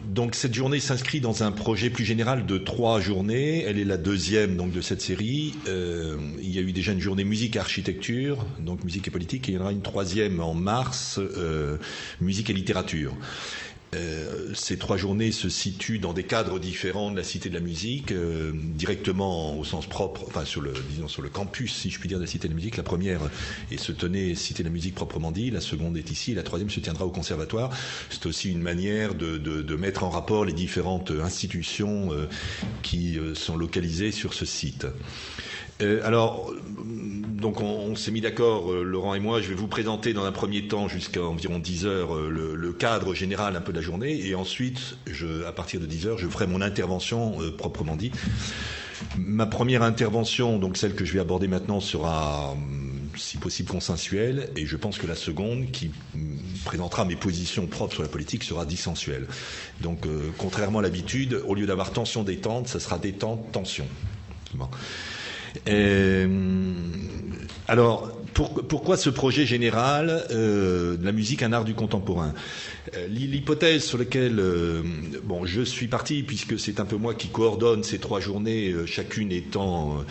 Donc cette journée s'inscrit dans un projet plus général de 3 journées. Elle est la deuxième donc de cette série. Il y a eu déjà une journée musique et architecture, donc musique et politique, et il y en aura une troisième en mars, musique et littérature. Ces 3 journées se situent dans des cadres différents de la Cité de la Musique, directement au sens propre, enfin sur le campus, si je puis dire, de la Cité de la Musique. La première se tenait Cité de la Musique proprement dit, la seconde est ici, et la troisième se tiendra au Conservatoire. C'est aussi une manière de mettre en rapport les différentes institutions qui sont localisées sur ce site. Alors, donc on s'est mis d'accord, Laurent et moi. Je vais vous présenter dans un premier temps, jusqu'à environ 10 heures, le cadre général un peu de la journée, et ensuite, à partir de 10 heures, je ferai mon intervention proprement dit. Ma première intervention, donc celle que je vais aborder maintenant, sera si possible consensuelle, et je pense que la seconde, qui présentera mes positions propres sur la politique, sera dissensuelle. Donc, contrairement à l'habitude, au lieu d'avoir tension-détente, ça sera détente-tension. Bon. Alors, pourquoi ce projet général de la musique, un art du contemporain? L'hypothèse sur laquelle je suis parti, puisque c'est un peu moi qui coordonne ces 3 journées, chacune étant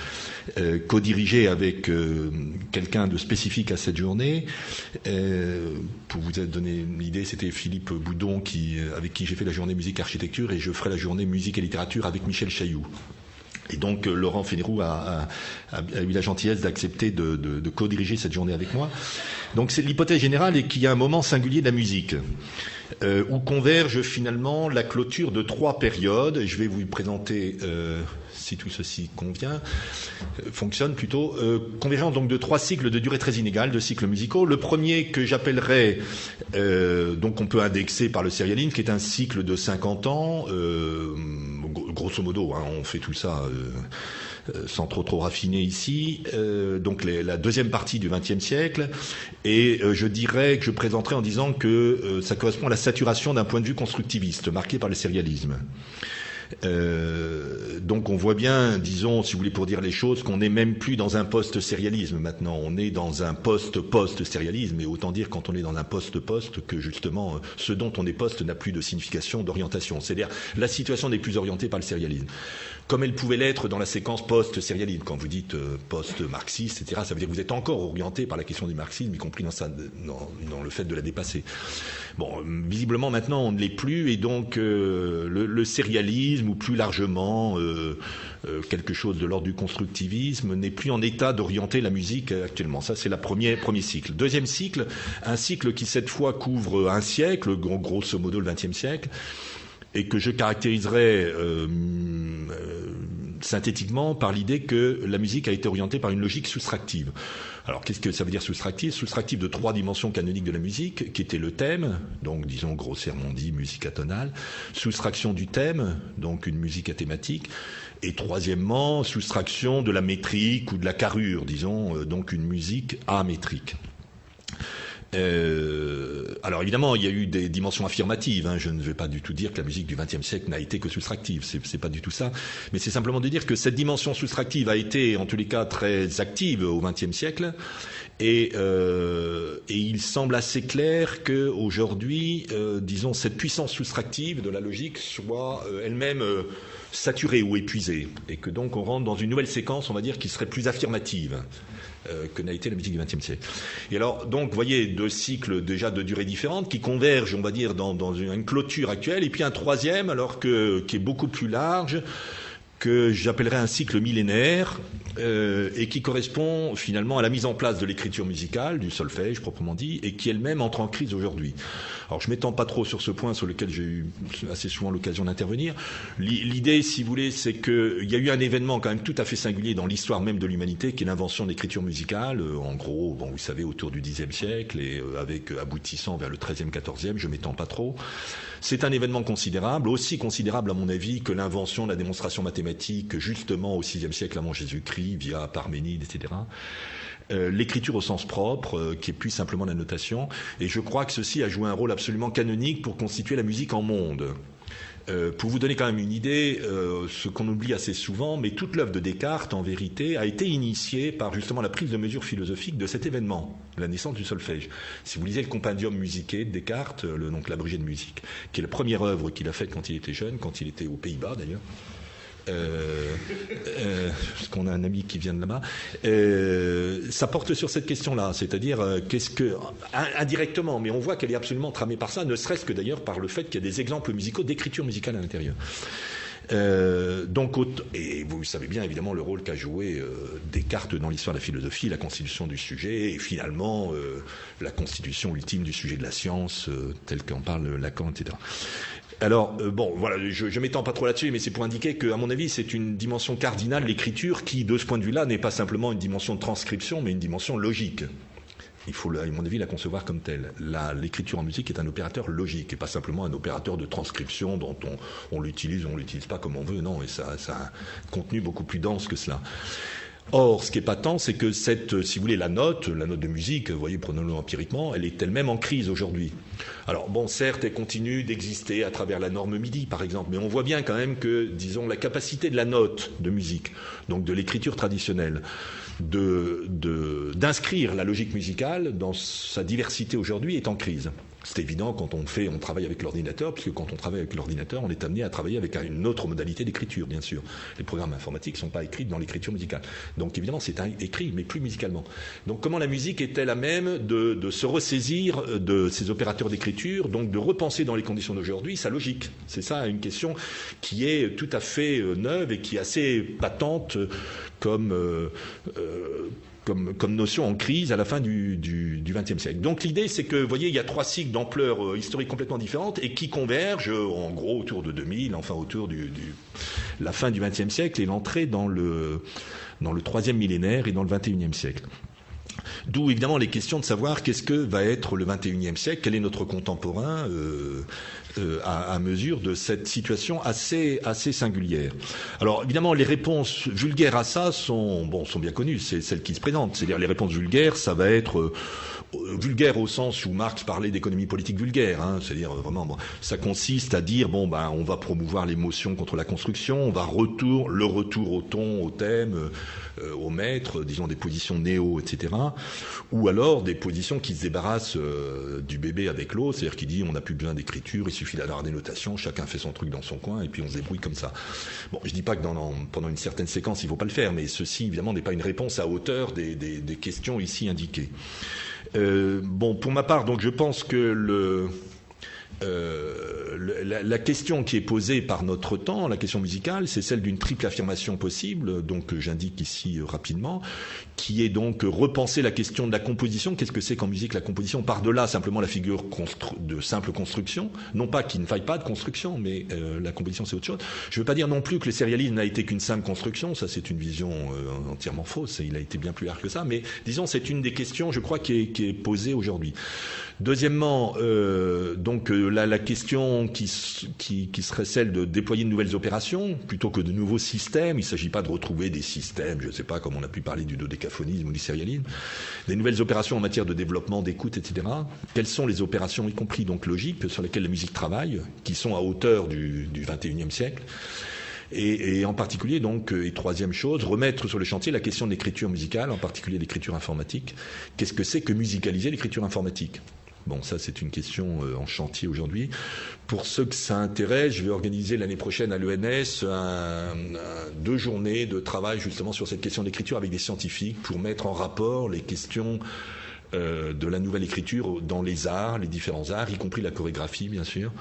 co-dirigée avec quelqu'un de spécifique à cette journée. Pour vous donner une idée, c'était Philippe Boudon avec qui j'ai fait la journée musique architecture, et je ferai la journée musique et littérature avec Michel Chailloux. Et donc Laurent Fénérou a eu la gentillesse d'accepter de co-diriger cette journée avec moi. Donc c'est l'hypothèse générale, et qu'il y a un moment singulier de la musique où converge finalement la clôture de 3 périodes. Je vais vous présenter, si tout ceci fonctionne plutôt, convergeant donc de 3 cycles de durée très inégale, de cycles musicaux. Le premier que j'appellerais, donc on peut indexer par le sérialisme, qui est un cycle de 50 ans, grosso modo, hein, on fait tout ça sans trop raffiner ici, donc la deuxième partie du XXe siècle, et je dirais que je présenterai en disant que ça correspond à la saturation d'un point de vue constructiviste marqué par le sérialisme. Donc on voit bien, disons, si vous voulez, pour dire les choses, qu'on n'est même plus dans un post-sérialisme maintenant, on est dans un post-post-sérialisme, et autant dire quand on est dans un post-post que justement ce dont on est post n'a plus de signification, d'orientation, c'est-à-dire la situation n'est plus orientée par le sérialisme, comme elle pouvait l'être dans la séquence post-sérialisme. Quand vous dites post-marxiste, etc., ça veut dire que vous êtes encore orienté par la question du marxisme, y compris dans le fait de la dépasser. Bon, visiblement maintenant on ne l'est plus, et donc le sérialisme, ou plus largement quelque chose de l'ordre du constructivisme, n'est plus en état d'orienter la musique actuellement. Ça, c'est le premier cycle. Deuxième cycle, un cycle qui cette fois couvre un siècle, grosso modo le XXe siècle, et que je caractériserais synthétiquement par l'idée que la musique a été orientée par une logique soustractive. Alors, qu'est-ce que ça veut dire soustractive? Soustractive de 3 dimensions canoniques de la musique, qui était le thème, donc disons grossièrement dit musique atonale, soustraction du thème, donc une musique athématique, et troisièmement, soustraction de la métrique ou de la carrure, disons, donc une musique amétrique. Alors évidemment, il y a eu des dimensions affirmatives, hein. Je ne vais pas du tout dire que la musique du XXe siècle n'a été que soustractive, c'est pas du tout ça, mais c'est simplement de dire que cette dimension soustractive a été en tous les cas très active au XXe siècle, et il semble assez clair que aujourd'hui, disons, cette puissance soustractive de la logique soit elle-même saturée ou épuisée, et que donc on rentre dans une nouvelle séquence, on va dire, qui serait plus affirmative que n'a été la musique du XXe siècle. Et alors, donc, vous voyez, 2 cycles déjà de durée différentes qui convergent, on va dire, dans une clôture actuelle, et puis un troisième, alors qui est beaucoup plus large, que j'appellerais un cycle millénaire, et qui correspond finalement à la mise en place de l'écriture musicale, du solfège proprement dit, et qui elle-même entre en crise aujourd'hui. Alors je m'étends pas trop sur ce point sur lequel j'ai eu assez souvent l'occasion d'intervenir. L'idée, si vous voulez, c'est qu'il y a eu un événement quand même tout à fait singulier dans l'histoire même de l'humanité, qui est l'invention de l'écriture musicale, en gros, bon, vous savez, autour du Xe siècle, et avec aboutissant vers le XIIIe, XIVe, je m'étends pas trop. C'est un événement considérable, aussi considérable à mon avis que l'invention de la démonstration mathématique, justement au VIe siècle avant Jésus-Christ, via Parménide, etc. L'écriture au sens propre, qui est plus simplement la notation, et je crois que ceci a joué un rôle absolument canonique pour constituer la musique en monde. Pour vous donner quand même une idée, ce qu'on oublie assez souvent, mais toute l'œuvre de Descartes, en vérité, a été initiée par justement la prise de mesure philosophique de cet événement, la naissance du solfège. Si vous lisez le Compendium Musicae de Descartes, donc l'abrégé de musique, qui est la première œuvre qu'il a faite quand il était jeune, quand il était aux Pays-Bas d'ailleurs, parce qu'on a un ami qui vient de là-bas, ça porte sur cette question-là, c'est-à-dire indirectement, mais on voit qu'elle est absolument tramée par ça, ne serait-ce que d'ailleurs par le fait qu'il y a des exemples musicaux d'écriture musicale à l'intérieur. Et vous savez bien évidemment le rôle qu'a joué Descartes dans l'histoire de la philosophie, la constitution du sujet, et finalement la constitution ultime du sujet de la science, tel qu'en parle Lacan, etc. Alors, voilà, je m'étends pas trop là-dessus, mais c'est pour indiquer que, à mon avis, c'est une dimension cardinale, l'écriture, qui, de ce point de vue-là, n'est pas simplement une dimension de transcription, mais une dimension logique. Il faut, à mon avis, la concevoir comme telle. L'écriture en musique est un opérateur logique, et pas simplement un opérateur de transcription dont on l'utilise ou on l'utilise pas comme on veut, non, et ça a un contenu beaucoup plus dense que cela. Or, ce qui est patent, c'est que si vous voulez, la note de musique, vous voyez, prenons-le empiriquement, elle est elle-même en crise aujourd'hui. Alors, certes, elle continue d'exister à travers la norme MIDI, par exemple, mais on voit bien quand même que, disons, la capacité de la note de musique, donc de l'écriture traditionnelle, d'inscrire la logique musicale dans sa diversité aujourd'hui est en crise. C'est évident quand on travaille avec l'ordinateur, puisque quand on travaille avec l'ordinateur, on est amené à travailler avec une autre modalité d'écriture, bien sûr. Les programmes informatiques ne sont pas écrits dans l'écriture musicale. Donc évidemment, c'est écrit, mais plus musicalement. Donc comment la musique est-elle à même de se ressaisir de ces opérateurs d'écriture, donc de repenser dans les conditions d'aujourd'hui sa logique? C'est ça une question qui est tout à fait neuve et qui est assez patente comme notion en crise à la fin du XXe siècle. Donc l'idée, c'est que, vous voyez, il y a 3 cycles d'ampleur historique complètement différentes et qui convergent, en gros, autour de 2000, enfin autour la fin du XXe siècle et l'entrée dans le 3e millénaire et dans le XXIe siècle. D'où évidemment les questions de savoir qu'est-ce que va être le XXIe siècle, quel est notre contemporain à mesure de cette situation assez singulière. Alors évidemment les réponses vulgaires à ça sont bien connues, c'est celles qui se présentent. C'est-à-dire les réponses vulgaires, ça va être vulgaire au sens où Marx parlait d'économie politique vulgaire, hein, c'est-à-dire vraiment ça consiste à dire on va promouvoir l'émotion contre la construction, on va le retour au ton, au thème, au maître, disons des positions néo, etc. Ou alors des positions qui se débarrassent du bébé avec l'eau, c'est-à-dire qui dit on n'a plus besoin d'écriture, il suffit d'avoir des notations, chacun fait son truc dans son coin et puis on se débrouille comme ça. Bon, je dis pas que pendant une certaine séquence il faut pas le faire, mais ceci évidemment n'est pas une réponse à hauteur des questions ici indiquées. Pour ma part, donc je pense que la question qui est posée par notre temps, la question musicale, c'est celle d'une triple affirmation possible, donc j'indique ici rapidement, qui est donc repenser la question de la composition. Qu'est-ce que c'est qu'en musique la composition? Par-delà simplement la figure de simple construction, non pas qu'il ne faille pas de construction, mais la composition c'est autre chose. Je ne veux pas dire non plus que le sérialisme n'a été qu'une simple construction, ça c'est une vision entièrement fausse, il a été bien plus large que ça, mais disons c'est une des questions, je crois, qui est posée aujourd'hui. Deuxièmement, la question qui serait celle de déployer de nouvelles opérations plutôt que de nouveaux systèmes. Il ne s'agit pas de retrouver des systèmes, je ne sais pas, comme on a pu parler du dodécaphonisme ou du sérialisme, des nouvelles opérations en matière de développement, d'écoute, etc. Quelles sont les opérations, y compris donc logiques, sur lesquelles la musique travaille, qui sont à hauteur du XXIe siècle? Et en particulier, donc, et troisième chose, remettre sur le chantier la question de l'écriture musicale, en particulier l'écriture informatique. Qu'est-ce que c'est que musicaliser l'écriture informatique? Bon, ça c'est une question en chantier aujourd'hui. Pour ceux que ça intéresse, je vais organiser l'année prochaine à l'ENS 2 journées de travail justement sur cette question d'écriture avec des scientifiques pour mettre en rapport les questions de la nouvelle écriture dans les arts, les différents arts, y compris la chorégraphie bien sûr.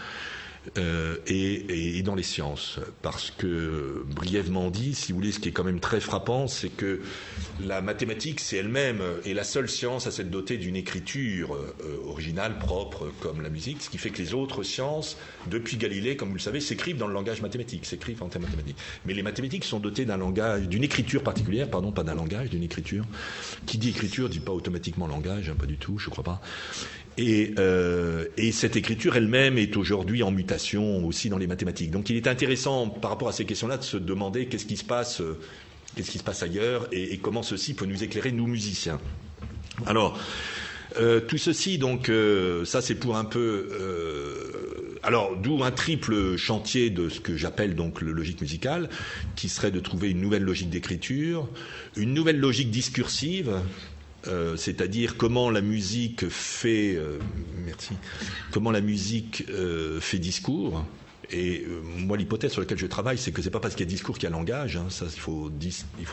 Et dans les sciences, parce que brièvement dit, si vous voulez, ce qui est quand même très frappant, c'est que la mathématique, c'est elle-même est la seule science à s'être dotée d'une écriture originale, propre, comme la musique, ce qui fait que les autres sciences, depuis Galilée, comme vous le savez, s'écrivent dans le langage mathématique, s'écrivent en termes mathématiques. Mais les mathématiques sont dotées d'un langage, d'une écriture particulière, pardon, pas d'un langage, d'une écriture. Qui dit écriture dit pas automatiquement langage, hein, pas du tout, je crois pas. Et cette écriture elle-même est aujourd'hui en mutation aussi dans les mathématiques. Donc il est intéressant par rapport à ces questions-là de se demander qu'est-ce qui se passe ailleurs et comment ceci peut nous éclairer, nous musiciens. Alors tout ceci, donc ça c'est pour un peu Alors, d'où un triple chantier de ce que j'appelle donc le logique musicale, qui serait de trouver une nouvelle logique d'écriture, une nouvelle logique discursive, c'est-à-dire comment la musique fait, comment la musique fait discours. Et moi, l'hypothèse sur laquelle je travaille, c'est que c'est pas parce qu'il y a discours qu'il y a langage. Hein. Ça, il faut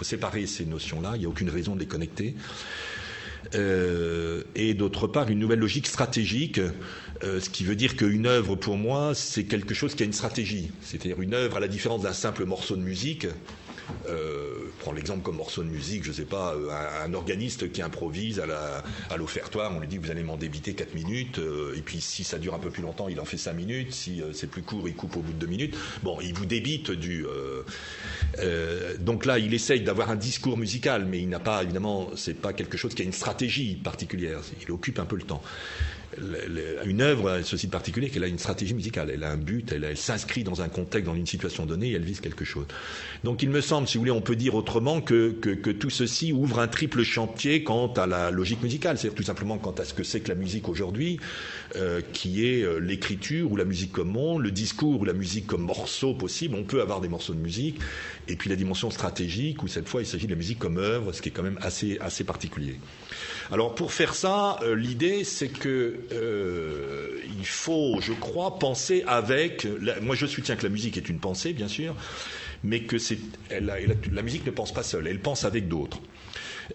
séparer ces notions-là. Il n'y a aucune raison de les connecter. Et d'autre part, une nouvelle logique stratégique, ce qui veut dire qu'une œuvre, pour moi, c'est quelque chose qui a une stratégie. C'est-à-dire une œuvre, à la différence d'un simple morceau de musique. Prends l'exemple comme morceau de musique, je sais pas, un organiste qui improvise à l'offertoire, on lui dit vous allez m'en débiter 4 minutes, et puis si ça dure un peu plus longtemps, il en fait 5 minutes, si c'est plus court, il coupe au bout de 2 minutes. Bon, il vous débite donc là, il essaye d'avoir un discours musical, mais il n'a pas, évidemment, c'est pas quelque chose qui a une stratégie particulière, il occupe un peu le temps. Une œuvre a ceci de particulier qu'elle a une stratégie musicale, elle a un but, elle s'inscrit dans un contexte, dans une situation donnée, et elle vise quelque chose. Donc il me semble, si vous voulez, on peut dire autrement que tout ceci ouvre un triple chantier quant à la logique musicale, c'est-à-dire tout simplement quant à ce que c'est que la musique aujourd'hui, qui est l'écriture ou la musique comme monde, le discours ou la musique comme morceau possible, on peut avoir des morceaux de musique, et puis la dimension stratégique où cette fois il s'agit de la musique comme œuvre, ce qui est quand même assez particulier. Alors pour faire ça, l'idée c'est que il faut, je crois, penser avec. Moi, je soutiens que la musique est une pensée, bien sûr, mais que la musique ne pense pas seule. Elle pense avec d'autres.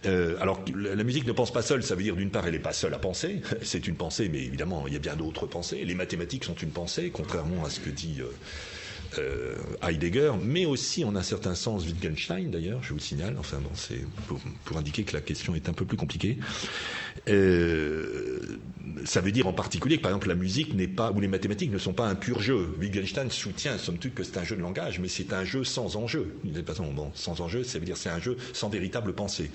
Alors, la musique ne pense pas seule, ça veut dire d'une part, elle n'est pas seule à penser. C'est une pensée, mais évidemment, il y a bien d'autres pensées. Les mathématiques sont une pensée, contrairement à ce que dit Heidegger, mais aussi en un certain sens Wittgenstein d'ailleurs, je vous le signale, enfin bon, c'est pour indiquer que la question est un peu plus compliquée. Ça veut dire en particulier que par exemple la musique n'est pas, ou les mathématiques ne sont pas un pur jeu. Wittgenstein soutient somme toute que c'est un jeu de langage, mais c'est un jeu sans enjeu. Bon, sans enjeu, ça veut dire c'est un jeu sans véritable pensée.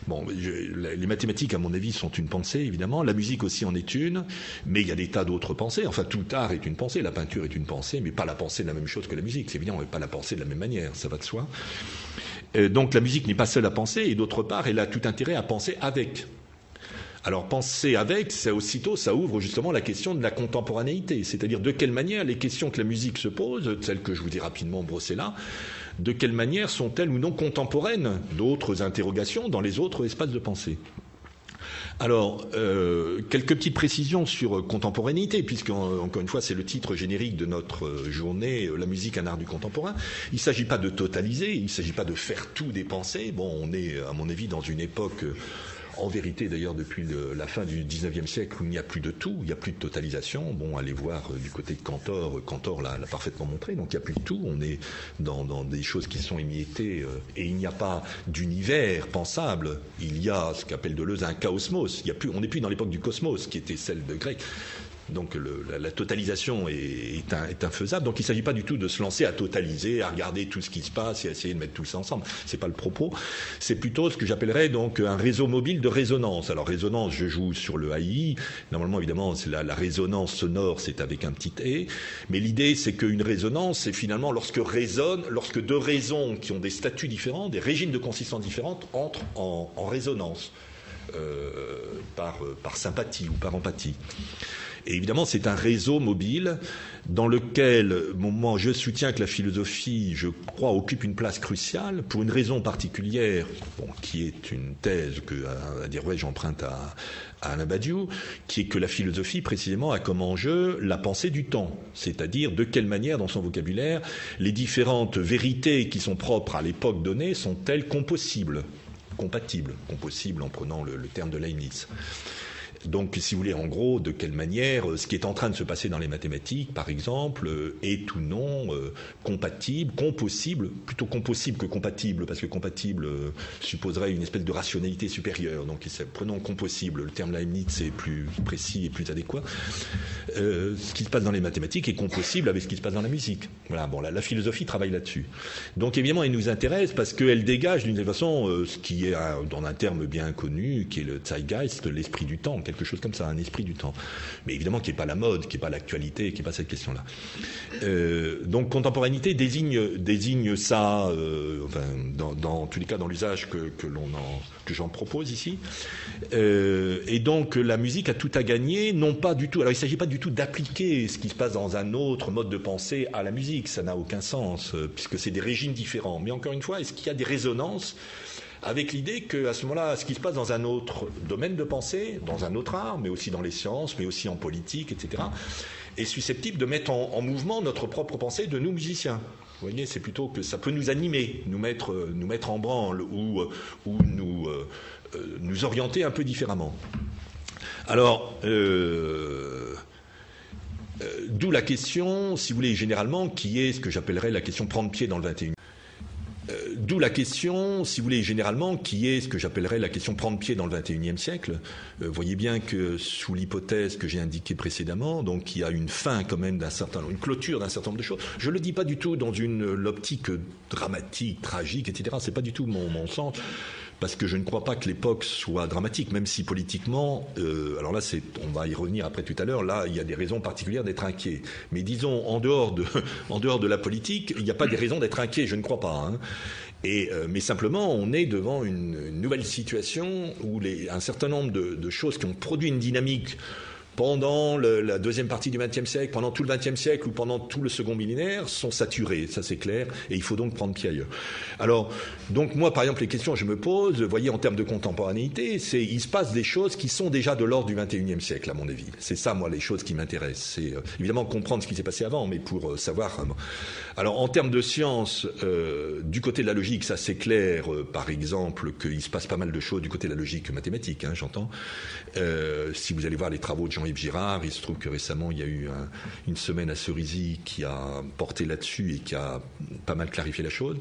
Bon, les mathématiques, à mon avis, sont une pensée, évidemment. La musique aussi en est une, mais il y a des tas d'autres pensées. Enfin, tout art est une pensée. La peinture est une pensée, mais pas la pensée de la même chose que la musique. C'est évident, mais pas la pensée de la même manière. Ça va de soi. Donc, la musique n'est pas seule à penser, et d'autre part, elle a tout intérêt à penser avec. Alors, penser avec, ça ouvre justement la question de la contemporanéité. C'est-à-dire, de quelle manière les questions que la musique se pose, celles que je vous ai rapidement brossées là, de quelle manière sont-elles ou non contemporaines d'autres interrogations dans les autres espaces de pensée. Alors, quelques petites précisions sur contemporanéité, puisque, encore une fois, c'est le titre générique de notre journée, la musique, un art du contemporain. Il ne s'agit pas de totaliser, il ne s'agit pas de faire tout des pensées. Bon, on est, à mon avis, dans une époque... En vérité, d'ailleurs, depuis la fin du XIXe siècle, où il n'y a plus de tout, il n'y a plus de totalisation. Bon, allez voir du côté de Cantor. Cantor l'a parfaitement montré. Donc, il n'y a plus de tout. On est dans des choses qui sont émiettées, et il n'y a pas d'univers pensable. Il y a ce qu'appelle Deleuze un chaosmos. On n'est plus dans l'époque du cosmos, qui était celle de Grec. Donc la totalisation est infaisable. Donc il ne s'agit pas du tout de se lancer à totaliser, à regarder tout ce qui se passe et à essayer de mettre tout ça ensemble. C'est pas le propos. C'est plutôt ce que j'appellerais donc un réseau mobile de résonance. Alors résonance, je joue sur le AI. Normalement, évidemment, c'est la résonance sonore, c'est avec un petit et. Mais l'idée, c'est qu'une résonance, c'est finalement lorsque deux raisons qui ont des statuts différents, des régimes de consistance différentes, entrent en résonance par sympathie ou par empathie. Et évidemment, c'est un réseau mobile dans lequel, moi, je soutiens que la philosophie, je crois, occupe une place cruciale pour une raison particulière, qui est une thèse que, à dire vrai, j'emprunte à Alain Badiou, qui est que la philosophie, précisément, a comme enjeu la pensée du temps, c'est-à-dire de quelle manière, dans son vocabulaire, les différentes vérités qui sont propres à l'époque donnée sont-elles compatibles en prenant le terme de Leibniz. Donc, si vous voulez, en gros, de quelle manière ce qui est en train de se passer dans les mathématiques, par exemple, est ou non compatible, compossible, plutôt compossible que compatible, parce que compatible supposerait une espèce de rationalité supérieure. Donc, prenons compossible, le terme Leibniz c'est plus précis et plus adéquat. Ce qui se passe dans les mathématiques est compossible avec ce qui se passe dans la musique. Voilà, bon, la philosophie travaille là-dessus. Donc, évidemment, elle nous intéresse parce qu'elle dégage d'une façon ce qui est, dans un terme bien connu, qui est le Zeitgeist, l'esprit du temps, quelque chose comme ça, un esprit du temps. Mais évidemment qui n'est pas la mode, qui n'est pas l'actualité, qui n'est pas cette question-là. Donc contemporanéité désigne ça, dans tous les cas dans l'usage que j'en propose ici. Et donc la musique a tout à gagner, non pas du tout. Alors il ne s'agit pas du tout d'appliquer ce qui se passe dans un autre mode de pensée à la musique, ça n'a aucun sens, puisque c'est des régimes différents. Mais encore une fois, est-ce qu'il y a des résonances avec l'idée qu'à ce moment-là, ce qui se passe dans un autre domaine de pensée, dans un autre art, mais aussi dans les sciences, mais aussi en politique, etc., est susceptible de mettre en mouvement notre propre pensée de nous musiciens. Vous voyez, c'est plutôt que ça peut nous animer, nous mettre en branle ou nous orienter un peu différemment. Alors, d'où la question, si vous voulez, généralement, qui est ce que j'appellerais la question prendre pied dans le 21e. D'où la question, si vous voulez, généralement, qui est ce que j'appellerais la question prendre pied dans le XXIe siècle. Voyez bien que sous l'hypothèse que j'ai indiquée précédemment, donc il y a une fin quand même une clôture d'un certain nombre de choses. Je le dis pas du tout dans l'optique dramatique, tragique, etc. C'est pas du tout mon sens. Parce que je ne crois pas que l'époque soit dramatique, même si politiquement, alors là, on va y revenir après tout à l'heure, là, il y a des raisons particulières d'être inquiet. Mais disons, en dehors de la politique, il n'y a pas des raisons d'être inquiet, je ne crois pas. Hein. Mais simplement, on est devant une nouvelle situation où un certain nombre de choses qui ont produit une dynamique pendant la deuxième partie du XXe siècle, pendant tout le XXe siècle ou pendant tout le second millénaire, sont saturées, ça c'est clair, et il faut donc prendre pied ailleurs. Alors, donc moi, par exemple, les questions que je me pose, vous voyez, en termes de contemporanéité, il se passe des choses qui sont déjà de l'ordre du XXIe siècle, à mon avis. C'est ça, moi, les choses qui m'intéressent. C'est évidemment comprendre ce qui s'est passé avant, mais pour savoir. Alors, en termes de science, du côté de la logique, ça c'est clair, par exemple, qu'il se passe pas mal de choses du côté de la logique mathématique, hein, j'entends. Si vous allez voir les travaux de Jean-Yves Girard, il se trouve que récemment il y a eu une semaine à Cerisy qui a porté là-dessus et qui a pas mal clarifié la chose.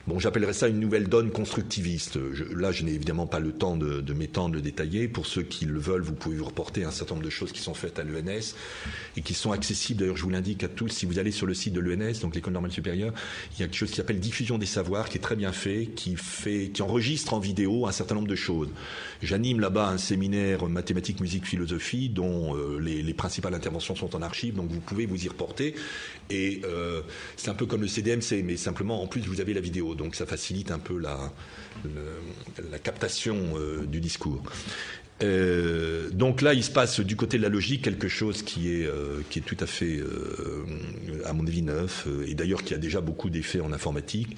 Bon, j'appellerais ça une nouvelle donne constructiviste. Là, je n'ai évidemment pas le temps de m'étendre, de détailler. Pour ceux qui le veulent, vous pouvez vous reporter un certain nombre de choses qui sont faites à l'ENS et qui sont accessibles. D'ailleurs, je vous l'indique à tous. Si vous allez sur le site de l'ENS, donc l'École normale supérieure, il y a quelque chose qui s'appelle Diffusion des savoirs, qui est très bien fait, qui enregistre en vidéo un certain nombre de choses. J'anime là-bas un séminaire mathématiques, musique, philosophie, dont les principales interventions sont en archive, donc vous pouvez vous y reporter. Et c'est un peu comme le CDMC, mais simplement, en plus, vous avez la vidéo. Donc ça facilite un peu la captation du discours. Donc là, il se passe du côté de la logique quelque chose qui est tout à fait, à mon avis, neuf, et d'ailleurs qui a déjà beaucoup d'effets en informatique,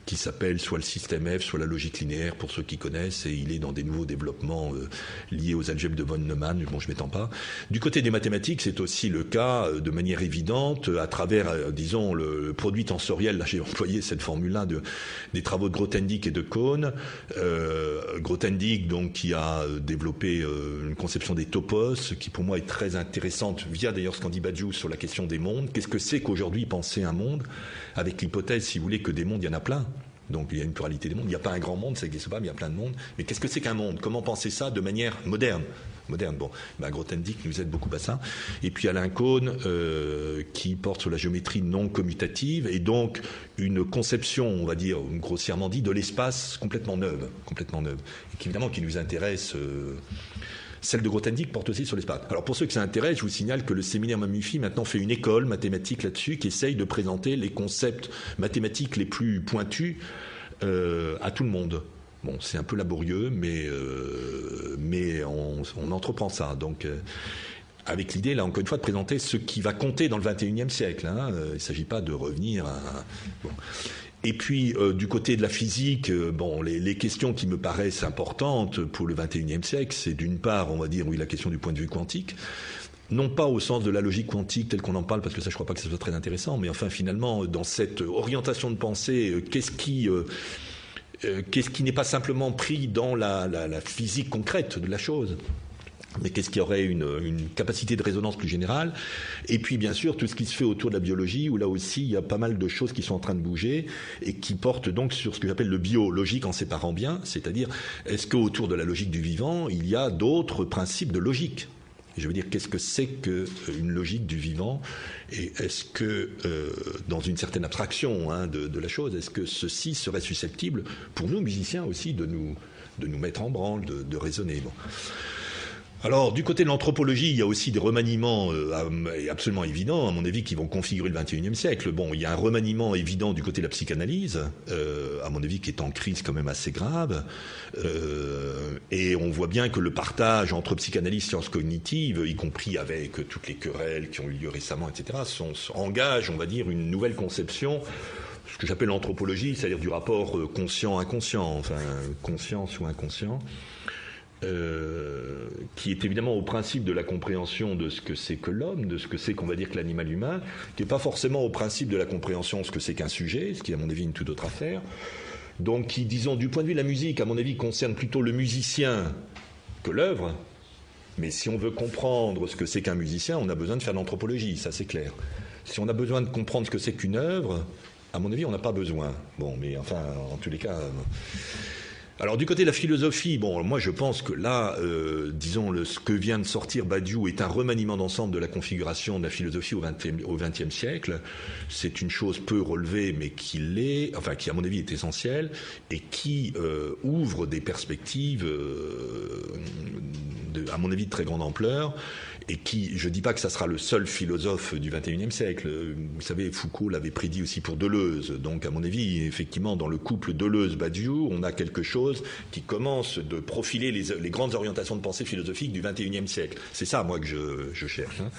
qui s'appelle soit le système F, soit la logique linéaire, pour ceux qui connaissent, et il est dans des nouveaux développements liés aux algèbres de von Neumann, bon, je m'étends pas. Du côté des mathématiques, c'est aussi le cas, de manière évidente, à travers, disons, le produit tensoriel, là j'ai employé cette formule-là, des travaux de Grothendieck et de Kohn. Grothendieck, donc, qui a développé une conception des topos, qui pour moi est très intéressante, via d'ailleurs ce qu'en dit Badiou sur la question des mondes. Qu'est-ce que c'est qu'aujourd'hui penser un monde, avec l'hypothèse, si vous voulez, que des mondes, il y en a plein. Donc il y a une pluralité des mondes. Il n'y a pas un grand monde, ça n'existe pas, mais il y a plein de mondes. Mais qu'est-ce que c'est qu'un monde? Comment penser ça de manière moderne? Bon, Grothendieck nous aide beaucoup à ça. Et puis Alain Kohn, qui porte sur la géométrie non commutative, et donc une conception, on va dire, grossièrement dit, de l'espace complètement neuve, et qui évidemment qui nous intéresse. Celle de Grothendieck porte aussi sur l'espace. Alors pour ceux que ça intéresse, je vous signale que le séminaire Mamuffi maintenant fait une école mathématique là-dessus qui essaye de présenter les concepts mathématiques les plus pointus à tout le monde. Bon, c'est un peu laborieux, mais on entreprend ça. Donc avec l'idée, là, encore une fois, de présenter ce qui va compter dans le XXIe siècle. Hein. Il ne s'agit pas de revenir à... Bon. Et puis, du côté de la physique, les questions qui me paraissent importantes pour le XXIe siècle, c'est d'une part, on va dire, oui, la question du point de vue quantique, non pas au sens de la logique quantique telle qu'on en parle, parce que ça, je crois pas que ça soit très intéressant, mais enfin, finalement, dans cette orientation de pensée, qu'est-ce qui n'est pas simplement pris dans la physique concrète de la chose, mais qu'est-ce qui aurait une capacité de résonance plus générale? Et puis, bien sûr, tout ce qui se fait autour de la biologie, où là aussi, il y a pas mal de choses qui sont en train de bouger et qui portent donc sur ce que j'appelle le biologique en séparant bien, c'est-à-dire, est-ce qu'autour de la logique du vivant, il y a d'autres principes de logique? Je veux dire, qu'est-ce que c'est qu'une logique du vivant? Et est-ce que, dans une certaine abstraction de la chose, est-ce que ceci serait susceptible, pour nous, musiciens aussi, de nous mettre en branle, de raisonner? Bon. Alors, du côté de l'anthropologie, il y a aussi des remaniements absolument évidents, à mon avis, qui vont configurer le XXIe siècle. Bon, il y a un remaniement évident du côté de la psychanalyse, à mon avis, qui est en crise quand même assez grave. Et on voit bien que le partage entre psychanalyse et sciences cognitives, y compris avec toutes les querelles qui ont eu lieu récemment, etc., engage, on va dire, une nouvelle conception, ce que j'appelle l'anthropologie, c'est-à-dire du rapport conscient-inconscient, enfin, conscience ou inconscient. Qui est évidemment au principe de la compréhension de ce que c'est que l'homme, de ce que c'est qu'on va dire que l'animal humain, qui n'est pas forcément au principe de la compréhension de ce que c'est qu'un sujet, ce qui est à mon avis une toute autre affaire. Donc qui, disons, du point de vue de la musique, à mon avis, concerne plutôt le musicien que l'œuvre. Mais si on veut comprendre ce que c'est qu'un musicien, on a besoin de faire de l'anthropologie, ça c'est clair. Si on a besoin de comprendre ce que c'est qu'une œuvre, à mon avis, on n'a pas besoin. Bon, mais enfin, en tous les cas... Alors du côté de la philosophie, bon, moi je pense que là, disons, ce que vient de sortir Badiou est un remaniement d'ensemble de la configuration de la philosophie au XXe siècle. C'est une chose peu relevée, mais qui l'est, enfin qui à mon avis est essentielle, et qui ouvre des perspectives, à mon avis, de très grande ampleur, et qui, je ne dis pas que ça sera le seul philosophe du XXIe siècle. Vous savez, Foucault l'avait prédit aussi pour Deleuze. Donc, à mon avis, effectivement, dans le couple Deleuze-Badiou, on a quelque chose qui commence de profiler les grandes orientations de pensée philosophique du XXIe siècle. C'est ça, moi, que je cherche. Hein.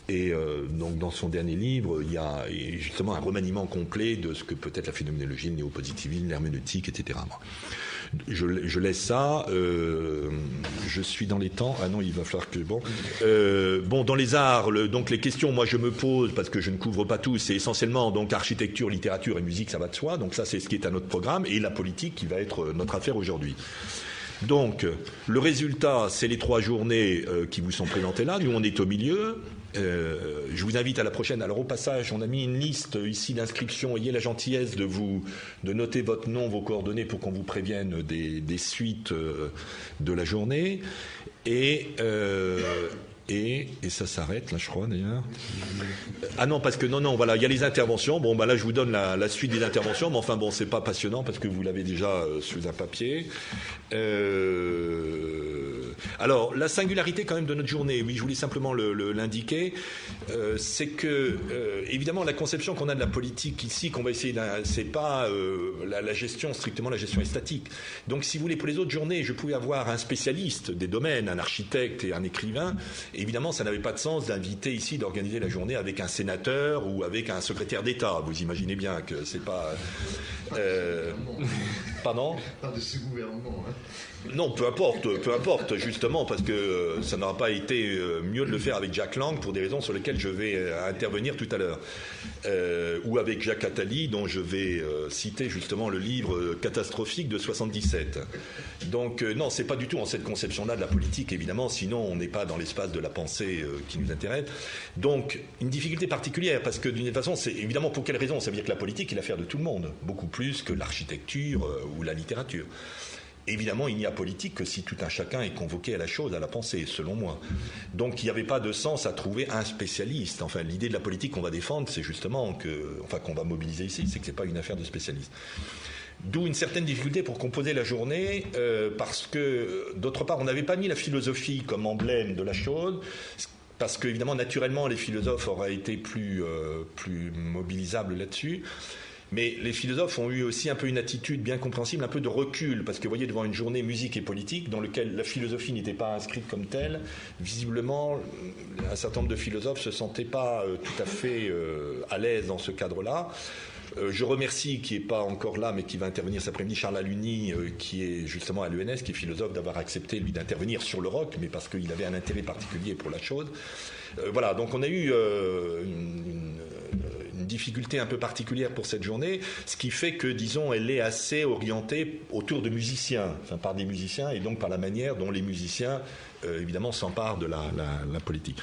Et donc, dans son dernier livre, il y a justement un remaniement complet de ce que peut être la phénoménologie, le néopositivisme, l'herméneutique, etc. Moi. Je laisse ça. Je suis dans les temps. Ah non, il va falloir que... Bon, dans les arts, donc les questions, moi, je me pose, parce que je ne couvre pas tout, c'est essentiellement donc architecture, littérature et musique, ça va de soi. Donc ça, c'est ce qui est à notre programme. Et la politique qui va être notre affaire aujourd'hui. Donc, le résultat, c'est les 3 journées qui vous sont présentées là. Nous, on est au milieu. Je vous invite à la prochaine. Alors, au passage, on a mis une liste ici d'inscriptions. Ayez la gentillesse de noter votre nom, vos coordonnées pour qu'on vous prévienne des suites de la journée. Et ça s'arrête, là, je crois, d'ailleurs. Ah non, parce que, non, voilà, il y a les interventions. Bon, bah là, je vous donne la suite des interventions, mais enfin, bon, c'est pas passionnant parce que vous l'avez déjà sous un papier. Alors, la singularité, quand même, de notre journée, oui, je voulais simplement l'indiquer, c'est que, évidemment, la conception qu'on a de la politique ici, qu'on va essayer, c'est pas la gestion, strictement la gestion est statique. Donc, si vous voulez, pour les autres journées, je pouvais avoir un spécialiste des domaines, un architecte et un écrivain. Évidemment, ça n'avait pas de sens d'inviter ici, d'organiser la journée avec un sénateur ou avec un secrétaire d'État. Vous imaginez bien que c'est pas... Pardon ? Pas de ce gouvernement. Hein. Non, peu importe, justement, parce que ça n'aura pas été mieux de le faire avec Jack Lang pour des raisons sur lesquelles je vais intervenir tout à l'heure. Ou avec Jacques Attali, dont je vais citer justement le livre catastrophique de 77. Donc, non, c'est pas du tout en cette conception-là de la politique, évidemment, sinon on n'est pas dans l'espace de la pensée qui nous intéresse. Donc, une difficulté particulière, parce que d'une façon, c'est évidemment pour quelle raison ? Ça veut dire que la politique est l'affaire de tout le monde, beaucoup plus que l'architecture ou la littérature. Évidemment, il n'y a politique que si tout un chacun est convoqué à la chose, à la pensée, selon moi. Donc, il n'y avait pas de sens à trouver un spécialiste. Enfin, l'idée de la politique qu'on va défendre, c'est justement qu'on va mobiliser ici, c'est que c'est pas une affaire de spécialistes. D'où une certaine difficulté pour composer la journée, parce que, d'autre part, on n'avait pas mis la philosophie comme emblème de la chose, parce que, évidemment, naturellement, les philosophes auraient été plus mobilisables là-dessus. Mais les philosophes ont eu aussi un peu une attitude bien compréhensible, un peu de recul, parce que vous voyez, devant une journée musique et politique, dans laquelle la philosophie n'était pas inscrite comme telle, visiblement, un certain nombre de philosophes ne se sentaient pas tout à fait à l'aise dans ce cadre-là. Je remercie, qui n'est pas encore là, mais qui va intervenir cet après-midi, Charles Aluni, qui est justement à l'ENS, qui est philosophe, d'avoir accepté, lui, d'intervenir sur le rock, mais parce qu'il avait un intérêt particulier pour la chose. Voilà, donc on a eu une difficulté un peu particulière pour cette journée, ce qui fait que, disons, elle est assez orientée autour de musiciens, enfin par des musiciens, et donc par la manière dont les musiciens, évidemment, s'emparent de la politique.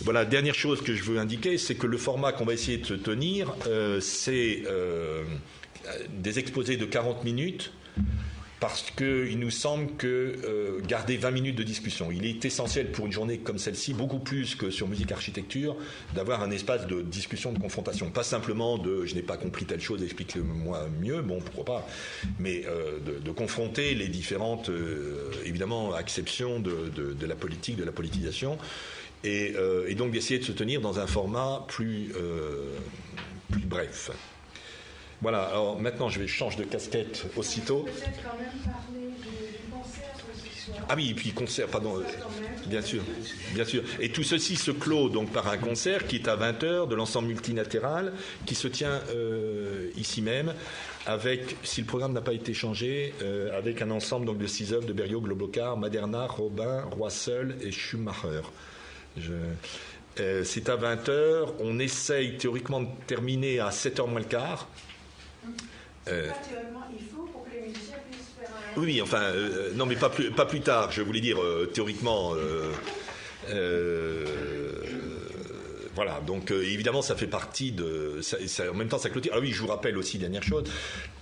Voilà, dernière chose que je veux indiquer, c'est que le format qu'on va essayer de tenir, c'est des exposés de 40 minutes, parce qu'il nous semble que garder 20 minutes de discussion, il est essentiel pour une journée comme celle-ci, beaucoup plus que sur musique architecture, d'avoir un espace de discussion, de confrontation. Pas simplement de « je n'ai pas compris telle chose, explique-le-moi mieux », bon, pourquoi pas, mais de confronter les différentes, évidemment, acceptions de la politique, de la politisation, et donc d'essayer de se tenir dans un format plus bref. Voilà, alors maintenant je change de casquette aussitôt. Peut-être quand même parler du concert ce soir. Ah oui, et puis concert, pardon, bien sûr. Et tout ceci se clôt donc par un concert qui est à 20h de l'ensemble multilatéral qui se tient ici même avec, si le programme n'a pas été changé, avec un ensemble donc de 6 œuvres de Berriot, Globocar, Maderna, Robin, Roisseul et Schumacher. C'est à 20h, on essaye théoriquement de terminer à 7h moins le quart. Théoriquement, il faut pour que les musiciens puissent faire un... Oui, enfin, non, mais pas plus tard. Je voulais dire théoriquement. Voilà, donc évidemment, ça fait partie de. En même temps, ça clôture. Ah oui, je vous rappelle aussi, dernière chose,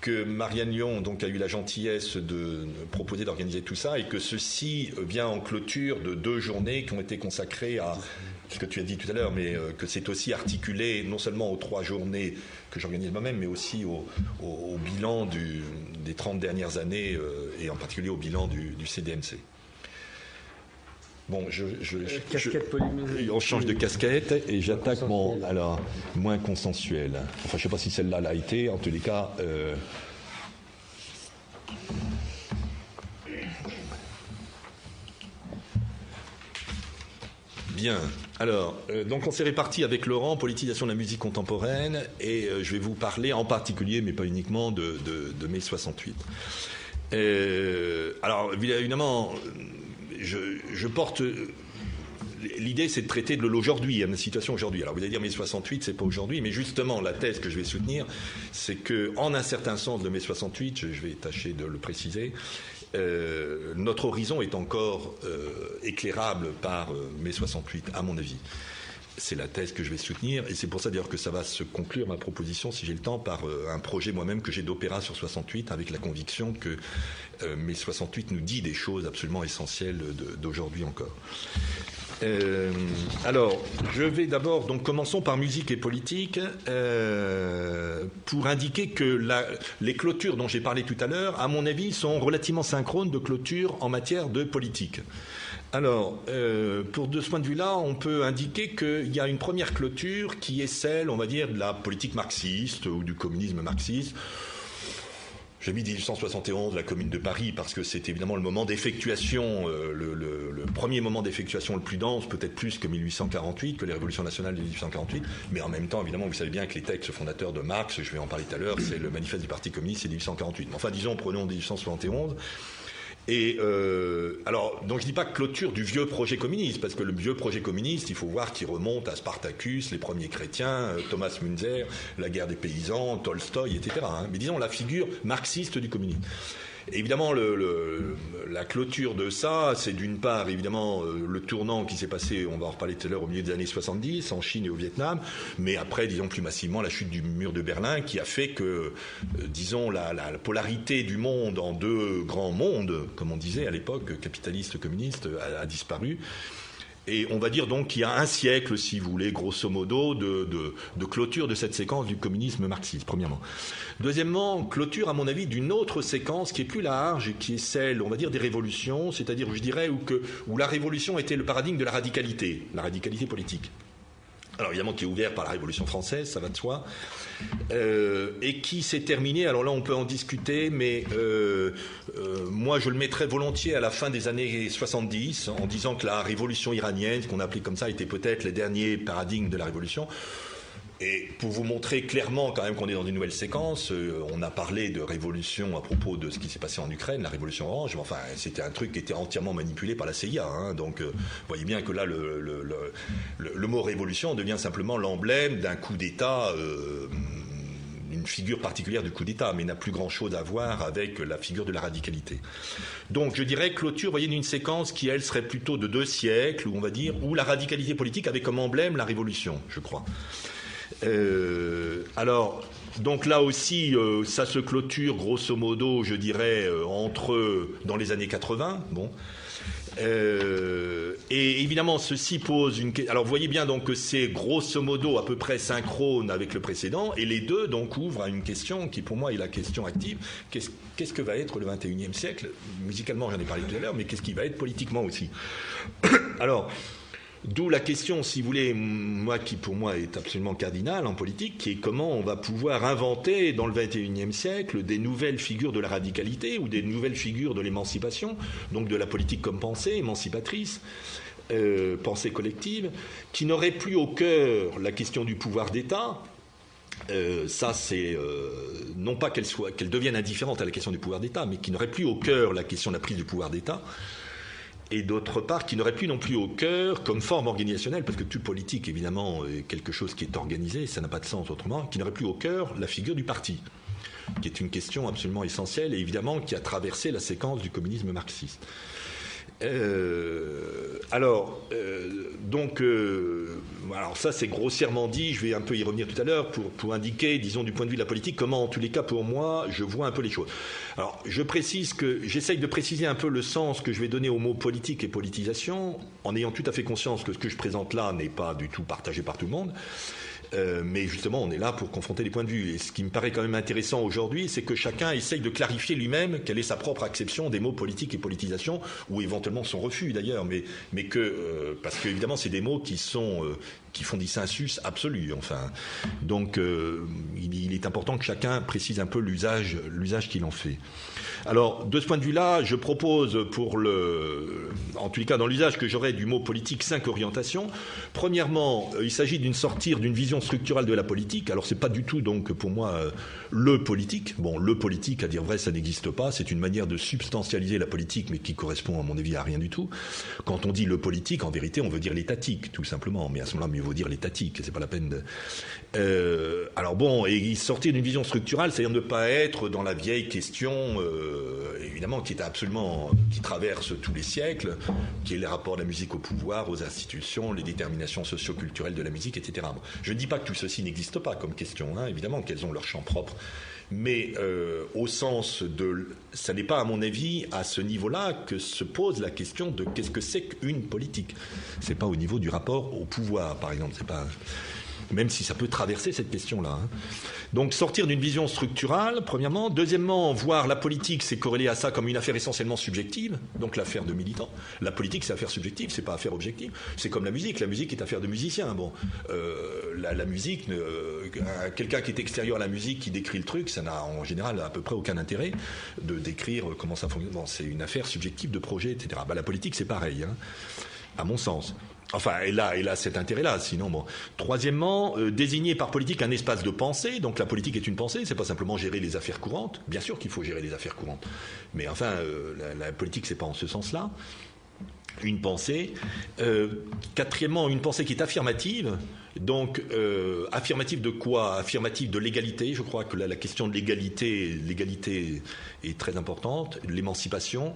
que Marianne Lyon donc, a eu la gentillesse de proposer d'organiser tout ça et que ceci vient en clôture de 2 journées qui ont été consacrées à ce que tu as dit tout à l'heure, mais que c'est aussi articulé non seulement aux 3 journées que j'organise moi-même, mais aussi au bilan des 30 dernières années et en particulier au bilan du CDMC. Bon, on change de casquette et j'attaque mon... Alors, moins consensuel. Enfin, je ne sais pas si celle-là l'a été. En tous les cas... Bien. Alors, donc on s'est réparti avec Laurent, politisation de la musique contemporaine, et je vais vous parler en particulier, mais pas uniquement, de mai 68. Alors, évidemment... Je porte... L'idée, c'est de traiter de l'aujourd'hui, la situation aujourd'hui. Alors, vous allez dire, mai 68, c'est pas aujourd'hui, mais justement, la thèse que je vais soutenir, c'est que, en un certain sens, le mai 68, je vais tâcher de le préciser, notre horizon est encore éclairable par mai 68, à mon avis. C'est la thèse que je vais soutenir, et c'est pour ça d'ailleurs que ça va se conclure, ma proposition, si j'ai le temps, par un projet moi-même que j'ai d'opéra sur 68, avec la conviction que mai 68 nous dit des choses absolument essentielles d'aujourd'hui encore. Alors, je vais d'abord, donc commençons par musique et politique, pour indiquer que les clôtures dont j'ai parlé tout à l'heure, à mon avis, sont relativement synchrones de clôtures en matière de politique. Alors, de ce point de vue-là, on peut indiquer qu'il y a une première clôture qui est celle, on va dire, de la politique marxiste ou du communisme marxiste. J'ai mis 1871, la Commune de Paris, parce que c'est évidemment le moment d'effectuation, le premier moment d'effectuation le plus dense, peut-être plus que 1848, que les révolutions nationales de 1848, mais en même temps, évidemment, vous savez bien que les textes fondateurs de Marx, je vais en parler tout à l'heure, c'est le manifeste du Parti communiste, c'est 1848. Mais enfin, disons, prenons 1871. Et alors, donc je dis pas clôture du vieux projet communiste, parce que le vieux projet communiste, il faut voir qu'il remonte à Spartacus, les premiers chrétiens, Thomas Müntzer, la guerre des paysans, Tolstoï, etc. Mais disons la figure marxiste du communisme. Et évidemment, la clôture de ça, c'est d'une part, évidemment, le tournant qui s'est passé, on va en reparler tout à l'heure, au milieu des années 70, en Chine et au Vietnam, mais après, disons plus massivement, la chute du mur de Berlin, qui a fait que, disons, la polarité du monde en 2 grands mondes, comme on disait à l'époque, capitaliste, communiste, a disparu. Et on va dire donc qu'il y a un siècle, si vous voulez, grosso modo, de clôture de cette séquence du communisme marxiste, premièrement. Deuxièmement, clôture, à mon avis, d'une autre séquence qui est plus large, qui est celle, on va dire, des révolutions, c'est-à-dire, je dirais, où la révolution était le paradigme de la radicalité politique. Alors évidemment qui est ouvert par la Révolution française, ça va de soi, et qui s'est terminé, alors là on peut en discuter, mais moi je le mettrais volontiers à la fin des années 70, en disant que la révolution iranienne, ce qu'on appelait comme ça, était peut-être les derniers paradigmes de la révolution. Et pour vous montrer clairement quand même qu'on est dans une nouvelle séquence, on a parlé de révolution à propos de ce qui s'est passé en Ukraine, la révolution orange, mais enfin c'était un truc qui était entièrement manipulé par la CIA, hein, donc vous voyez bien que là le mot révolution devient simplement l'emblème d'un coup d'État, une figure particulière du coup d'État, mais n'a plus grand-chose à voir avec la figure de la radicalité. Donc je dirais clôture, vous voyez, d'une séquence qui elle serait plutôt de 2 siècles, où on va dire, où la radicalité politique avait comme emblème la révolution, je crois. Alors, donc là aussi, ça se clôture grosso modo, je dirais, dans les années 80. Bon. Et évidemment, ceci pose une question. Alors, vous voyez bien donc que c'est grosso modo à peu près synchrone avec le précédent, et les deux donc ouvrent à une question qui, pour moi, est la question active. Qu'est-ce que va être le 21e siècle? Musicalement, j'en ai parlé tout à l'heure, mais qu'est-ce qui va être politiquement aussi? Alors, d'où la question, si vous voulez, qui pour moi est absolument cardinale en politique, qui est comment on va pouvoir inventer dans le XXIe siècle des nouvelles figures de la radicalité ou des nouvelles figures de l'émancipation, donc de la politique comme pensée émancipatrice, pensée collective, qui n'aurait plus au cœur la question du pouvoir d'État. Ça, c'est non pas qu'elle devienne indifférente à la question du pouvoir d'État, mais qui n'aurait plus au cœur la question de la prise du pouvoir d'État. Et d'autre part, qui n'aurait plus non plus au cœur, comme forme organisationnelle, parce que toute politique, évidemment, est quelque chose qui est organisé, ça n'a pas de sens autrement, qui n'aurait plus au cœur la figure du parti, qui est une question absolument essentielle et évidemment qui a traversé la séquence du communisme marxiste. Alors ça c'est grossièrement dit, je vais un peu y revenir tout à l'heure pour indiquer, disons du point de vue de la politique, comment en tous les cas pour moi je vois un peu les choses. Alors j'essaye de préciser un peu le sens que je vais donner aux mots politique et politisation, en ayant tout à fait conscience que ce que je présente là n'est pas du tout partagé par tout le monde. Mais justement, on est là pour confronter les points de vue. Et ce qui me paraît quand même intéressant aujourd'hui, c'est que chacun essaye de clarifier lui-même quelle est sa propre acception des mots politique et politisation, ou éventuellement son refus d'ailleurs, mais que parce que évidemment, c'est des mots qui font dissensus absolu. Enfin, donc, il est important que chacun précise un peu l'usage qu'il en fait. Alors, de ce point de vue-là, je propose en tous les cas dans l'usage que j'aurai du mot politique, 5 orientations. Premièrement, il s'agit sortir d'une vision structurale de la politique. Alors, c'est pas du tout donc pour moi le politique. Bon, le politique, à dire vrai, ça n'existe pas. C'est une manière de substantialiser la politique, mais qui correspond à mon avis à rien du tout. Quand on dit le politique, en vérité, on veut dire l'étatique, tout simplement. Mais à ce moment-là, mieux vaut dire l'étatique. C'est pas la peine de. Alors bon, et sortir d'une vision structurale, c'est-à-dire ne pas être dans la vieille question. Évidemment, qui traverse tous les siècles, qui est les rapports de la musique au pouvoir, aux institutions, les déterminations socio-culturelles de la musique, etc. Bon, je ne dis pas que tout ceci n'existe pas comme question, hein, évidemment qu'elles ont leur champ propre, mais au sens de... Ça n'est pas, à mon avis, à ce niveau-là que se pose la question de qu'est-ce que c'est qu'une politique. C'est pas au niveau du rapport au pouvoir, par exemple, c'est pas... Même si ça peut traverser cette question-là. Hein. Donc sortir d'une vision structurale, premièrement. Deuxièmement, voir la politique, c'est corrélé à ça comme une affaire essentiellement subjective, donc l'affaire de militants. La politique, c'est affaire subjective, c'est pas affaire objective. C'est comme la musique est affaire de musiciens. Bon, la musique, quelqu'un qui est extérieur à la musique, qui décrit le truc, ça n'a en général à peu près aucun intérêt de décrire comment ça fonctionne. Bon, c'est une affaire subjective de projet, etc. Bah, la politique, c'est pareil, hein, à mon sens. Enfin, elle a cet intérêt-là, sinon, bon. Troisièmement, désigner par politique un espace de pensée. Donc la politique est une pensée, c'est pas simplement gérer les affaires courantes. Bien sûr qu'il faut gérer les affaires courantes. Mais enfin, la politique, c'est pas en ce sens-là. Une pensée. Quatrièmement, une pensée qui est affirmative. Donc, affirmative de quoi? Affirmative de l'égalité. Je crois que là, la question de l'égalité est très importante. L'émancipation.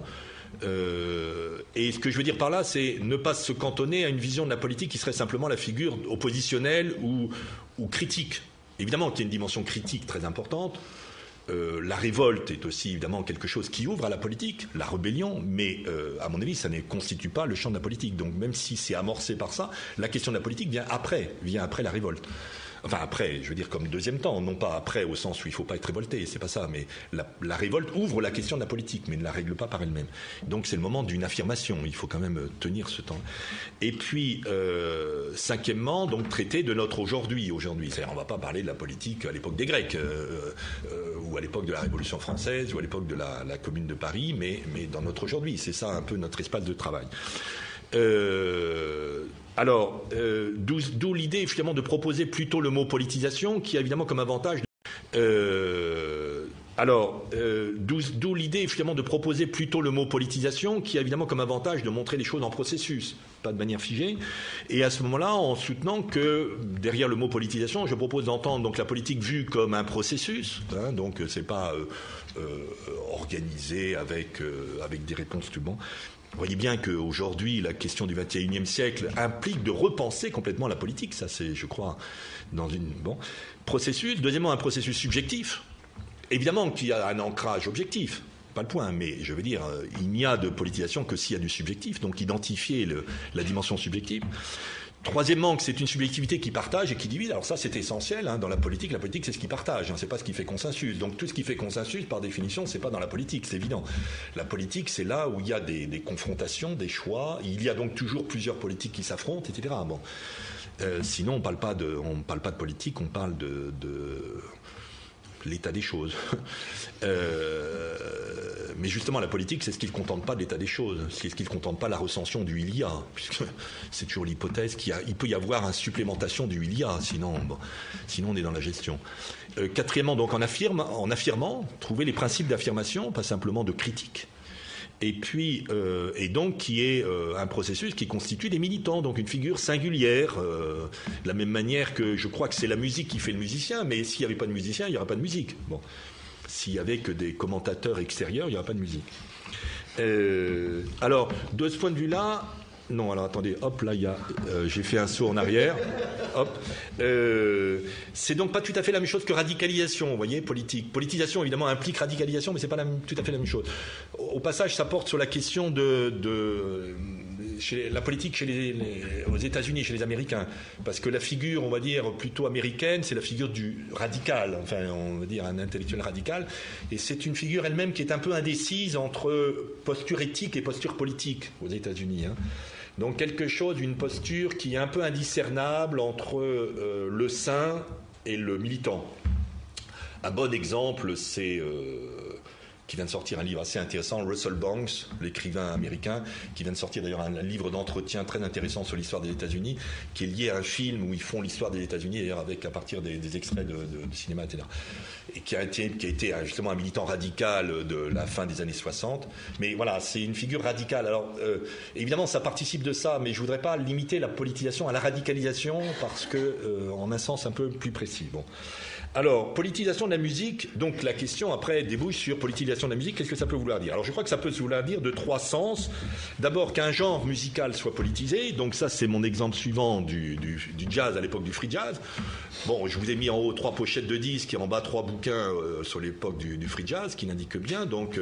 Et ce que je veux dire par là, c'est ne pas se cantonner à une vision de la politique qui serait simplement la figure oppositionnelle ou critique. Évidemment qu'il y a une dimension critique très importante. La révolte est aussi évidemment quelque chose qui ouvre à la politique, la rébellion, mais à mon avis, ça ne constitue pas le champ de la politique. Donc même si c'est amorcé par ça, la question de la politique vient après la révolte. Enfin après, je veux dire comme deuxième temps, non pas après au sens où il ne faut pas être révolté, c'est pas ça, mais la révolte ouvre la question de la politique, mais ne la règle pas par elle-même. Donc c'est le moment d'une affirmation, il faut quand même tenir ce temps. Et puis, cinquièmement, donc traiter de notre aujourd'hui. C'est-à-dire on ne va pas parler de la politique à l'époque des Grecs, ou à l'époque de la Révolution française, ou à l'époque de la Commune de Paris, mais dans notre aujourd'hui. C'est ça un peu notre espace de travail. Alors, d'où l'idée finalement de proposer plutôt le mot politisation, qui a évidemment comme avantage. D'où l'idée finalement de proposer plutôt le mot politisation, qui a évidemment comme avantage de montrer les choses en processus, pas de manière figée. Et à ce moment-là, en soutenant que derrière le mot politisation, je propose d'entendre donc la politique vue comme un processus. Hein, donc c'est pas organisé avec des réponses tout bon. Vous voyez bien qu'aujourd'hui, la question du XXIe siècle implique de repenser complètement la politique. Ça, c'est, je crois, dans une... Bon. Processus. Deuxièmement, un processus subjectif. Évidemment qu'il y a un ancrage objectif. Pas le point, mais je veux dire, il n'y a de politisation que s'il y a du subjectif. Donc, identifier la dimension subjective. Troisièmement, que c'est une subjectivité qui partage et qui divise. Alors ça, c'est essentiel dans la politique. La politique, c'est ce qui partage, c'est pas ce qui fait consensus. Donc tout ce qui fait consensus, par définition, c'est pas dans la politique, c'est évident. La politique, c'est là où il y a des confrontations, des choix. Il y a donc toujours plusieurs politiques qui s'affrontent, etc. Bon, sinon, on parle pas de politique, on parle de l'état des choses. Mais justement, la politique, c'est ce qui ne contente pas de l'état des choses. C'est ce qui ne contente pas la recension du il y a, puisque c'est toujours l'hypothèse il peut y avoir une supplémentation du il y a, sinon on est dans la gestion. Quatrièmement, donc en affirmant, trouver les principes d'affirmation, pas simplement de critique. Et puis, et donc qui est un processus qui constitue des militants, donc une figure singulière, de la même manière que je crois que c'est la musique qui fait le musicien, mais s'il n'y avait pas de musicien, il n'y aurait pas de musique. Bon, s'il n'y avait que des commentateurs extérieurs, il n'y aurait pas de musique. Alors, de ce point de vue-là, non, alors attendez, hop, là, j'ai fait un saut en arrière, hop. C'est donc pas tout à fait la même chose que radicalisation, vous voyez, politique. Politisation, évidemment, implique radicalisation, mais c'est pas tout à fait la même chose. Au passage, ça porte sur la question chez la politique aux États-Unis, chez les Américains, parce que la figure, on va dire, plutôt américaine, c'est la figure du radical, enfin, on va dire un intellectuel radical, et c'est une figure elle-même qui est un peu indécise entre posture éthique et posture politique aux États-Unis. Donc une posture qui est un peu indiscernable entre le saint et le militant. Un bon exemple, c'est qui vient de sortir un livre assez intéressant, Russell Banks, l'écrivain américain, qui vient de sortir d'ailleurs un livre d'entretien très intéressant sur l'histoire des États-Unis, qui est lié à un film où ils font l'histoire des États-Unis, d'ailleurs à partir des extraits de cinéma, etc. Et qui a été justement un militant radical de la fin des années 60. Mais voilà, c'est une figure radicale. Alors, évidemment, ça participe de ça, mais je voudrais pas limiter la politisation à la radicalisation, parce que, en un sens un peu plus précis. Bon. Alors, politisation de la musique, donc la question après débouche sur politisation de la musique, qu'est-ce que ça peut vouloir dire? Alors je crois que ça peut vouloir dire de trois sens. D'abord qu'un genre musical soit politisé, donc ça c'est mon exemple suivant du jazz à l'époque du free jazz. Bon, je vous ai mis en haut 3 pochettes de disques et en bas 3 bouquins sur l'époque du free jazz qui n'indiquent bien. Donc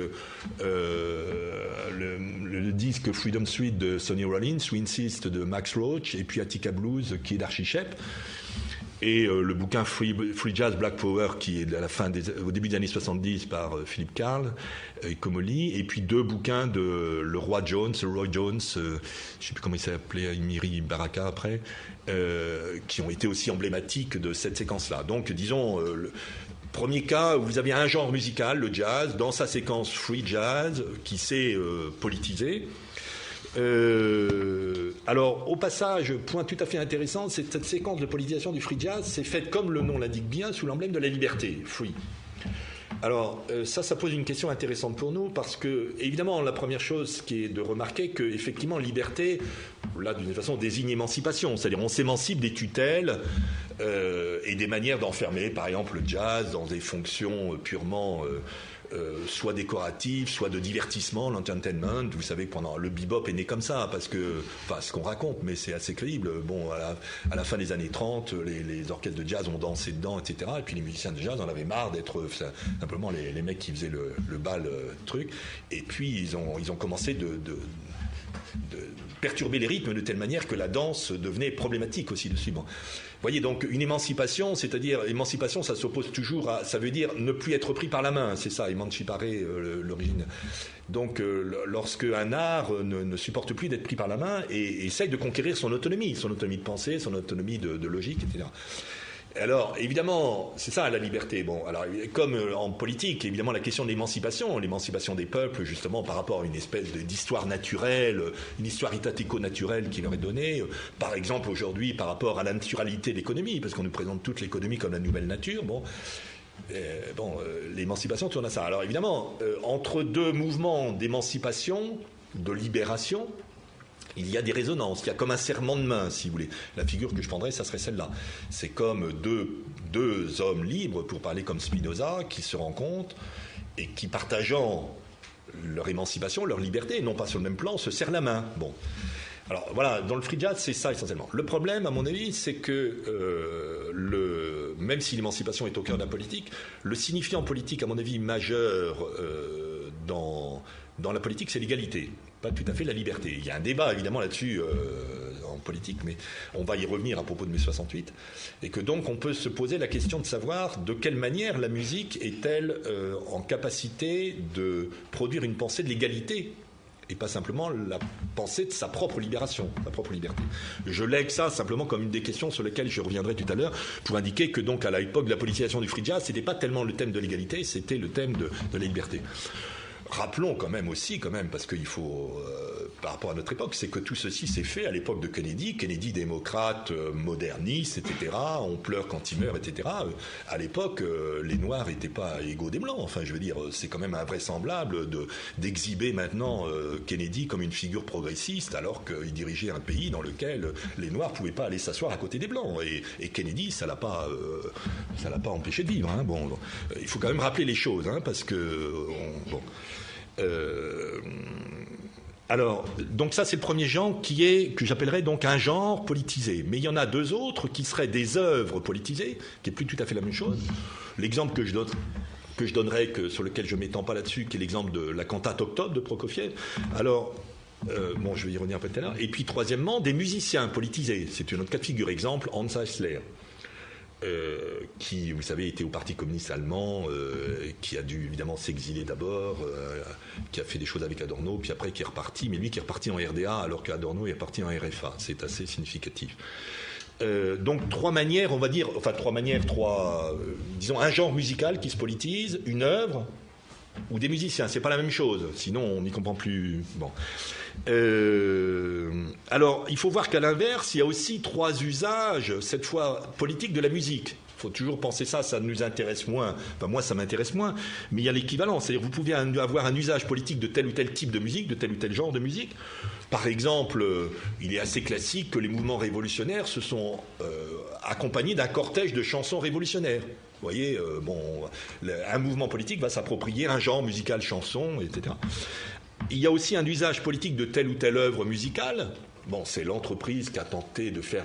le disque Freedom Suite de Sonny Rollins, We Insist de Max Roach et puis Attica Blues qui est d'Archie Shepp. Et le bouquin Free Jazz Black Power qui est au début des années 70 par Philip Karl et Comolli, et puis 2 bouquins de le Roy Jones, je ne sais plus comment il s'appelait, Imiri Baraka après, qui ont été aussi emblématiques de cette séquence-là. Donc disons le premier cas où vous avez un genre musical, le jazz, dans sa séquence free jazz qui s'est politisé. Alors, au passage, point tout à fait intéressant, c'est cette séquence de politisation du free jazz, c'est faite comme le nom l'indique bien, sous l'emblème de la liberté, free. Alors, ça pose une question intéressante pour nous, parce que, évidemment, la première chose qui est de remarquer que, effectivement, liberté, là, d'une façon, désigne émancipation, c'est-à-dire on s'émancipe des tutelles et des manières d'enfermer, par exemple, le jazz dans des fonctions purement soit décorative, soit de divertissement, l'entertainment. Vous savez que pendant le bebop est né comme ça, parce que, enfin, ce qu'on raconte, mais c'est assez crédible. Bon, à la fin des années 30, les orchestres de jazz ont dansé dedans, etc. Et puis les musiciens de jazz en avaient marre d'être simplement les mecs qui faisaient le bal truc. Et puis ils ont commencé de perturber les rythmes de telle manière que la danse devenait problématique aussi dessus. Bon. Vous voyez, donc une émancipation, c'est-à-dire émancipation, ça s'oppose toujours ça veut dire ne plus être pris par la main, c'est ça, emancipare l'origine. Donc lorsque un art ne supporte plus d'être pris par la main et essaye de conquérir son autonomie de pensée, son autonomie de logique, etc. Alors, évidemment, c'est ça la liberté. Bon, alors, comme en politique, évidemment, la question de l'émancipation des peuples, justement, par rapport à une espèce d'histoire naturelle, une histoire étatéco-naturelle qui leur est donnée. Par exemple, aujourd'hui, par rapport à la naturalité de l'économie, parce qu'on nous présente toute l'économie comme la nouvelle nature. Bon. L'émancipation tourne à ça. Alors, évidemment, entre 2 mouvements d'émancipation, de libération, il y a des résonances, il y a comme un serrement de main, si vous voulez. La figure que je prendrais, ça serait celle-là. C'est comme deux hommes libres, pour parler comme Spinoza, qui se rencontrent et qui, partageant leur émancipation, leur liberté, et non pas sur le même plan, se serrent la main. Bon. Alors voilà, dans le free jazz, c'est ça essentiellement. Le problème, à mon avis, c'est que même si l'émancipation est au cœur de la politique, le signifiant politique, à mon avis, majeur dans la politique, c'est l'égalité, pas tout à fait la liberté. Il y a un débat évidemment là-dessus en politique, mais on va y revenir à propos de mai 68, et que donc on peut se poser la question de savoir de quelle manière la musique est-elle en capacité de produire une pensée de l'égalité, et pas simplement la pensée de sa propre libération, sa propre liberté. Je lègue ça simplement comme une des questions sur lesquelles je reviendrai tout à l'heure, pour indiquer que donc à l'époque de la politisation du free jazz, c'était pas tellement le thème de l'égalité, c'était le thème de la liberté. Rappelons quand même aussi, parce qu'il faut, par rapport à notre époque, c'est que tout ceci s'est fait à l'époque de Kennedy. Kennedy, démocrate, moderniste, etc. On pleure quand il meurt, etc. À l'époque, les Noirs n'étaient pas égaux des Blancs. Enfin, je veux dire, c'est quand même invraisemblable d'exhiber maintenant Kennedy comme une figure progressiste, alors qu'il dirigeait un pays dans lequel les Noirs ne pouvaient pas aller s'asseoir à côté des Blancs. Et Kennedy, ça l'a pas empêché de vivre. Hein. Bon, il faut quand même rappeler les choses, hein, parce que alors, donc ça c'est le premier genre que j'appellerais donc un genre politisé. Mais il y en a deux autres qui seraient des œuvres politisées, qui est plus tout à fait la même chose. L'exemple que je donnerais, sur lequel je ne m'étends pas là-dessus, qui est l'exemple de la cantate Octobre de Prokofiev. Alors, je vais y revenir un peu tout à l'heure. Et puis troisièmement, des musiciens politisés. C'est une autre cas de figure. Exemple, Hans Eisler. Qui, vous savez, était au Parti communiste allemand, qui a dû évidemment s'exiler d'abord, qui a fait des choses avec Adorno, puis après qui est reparti, mais lui qui est reparti en RDA alors qu'Adorno est reparti en RFA. C'est assez significatif. Donc trois manières, on va dire, disons un genre musical qui se politise, une œuvre ou des musiciens. C'est pas la même chose, sinon on n'y comprend plus. Bon. Alors, il faut voir qu'à l'inverse, il y a aussi trois usages, cette fois politiques, de la musique. Il faut toujours penser ça nous intéresse moins. Enfin, moi, ça m'intéresse moins, mais il y a l'équivalent. C'est-à-dire, vous pouvez avoir un usage politique de tel ou tel type de musique, de tel ou tel genre de musique. Par exemple, il est assez classique que les mouvements révolutionnaires se sont accompagnés d'un cortège de chansons révolutionnaires. Vous voyez, un mouvement politique va s'approprier un genre musical, chanson, etc. Il y a aussi un usage politique de telle ou telle œuvre musicale. Bon, c'est l'entreprise qui a tenté de faire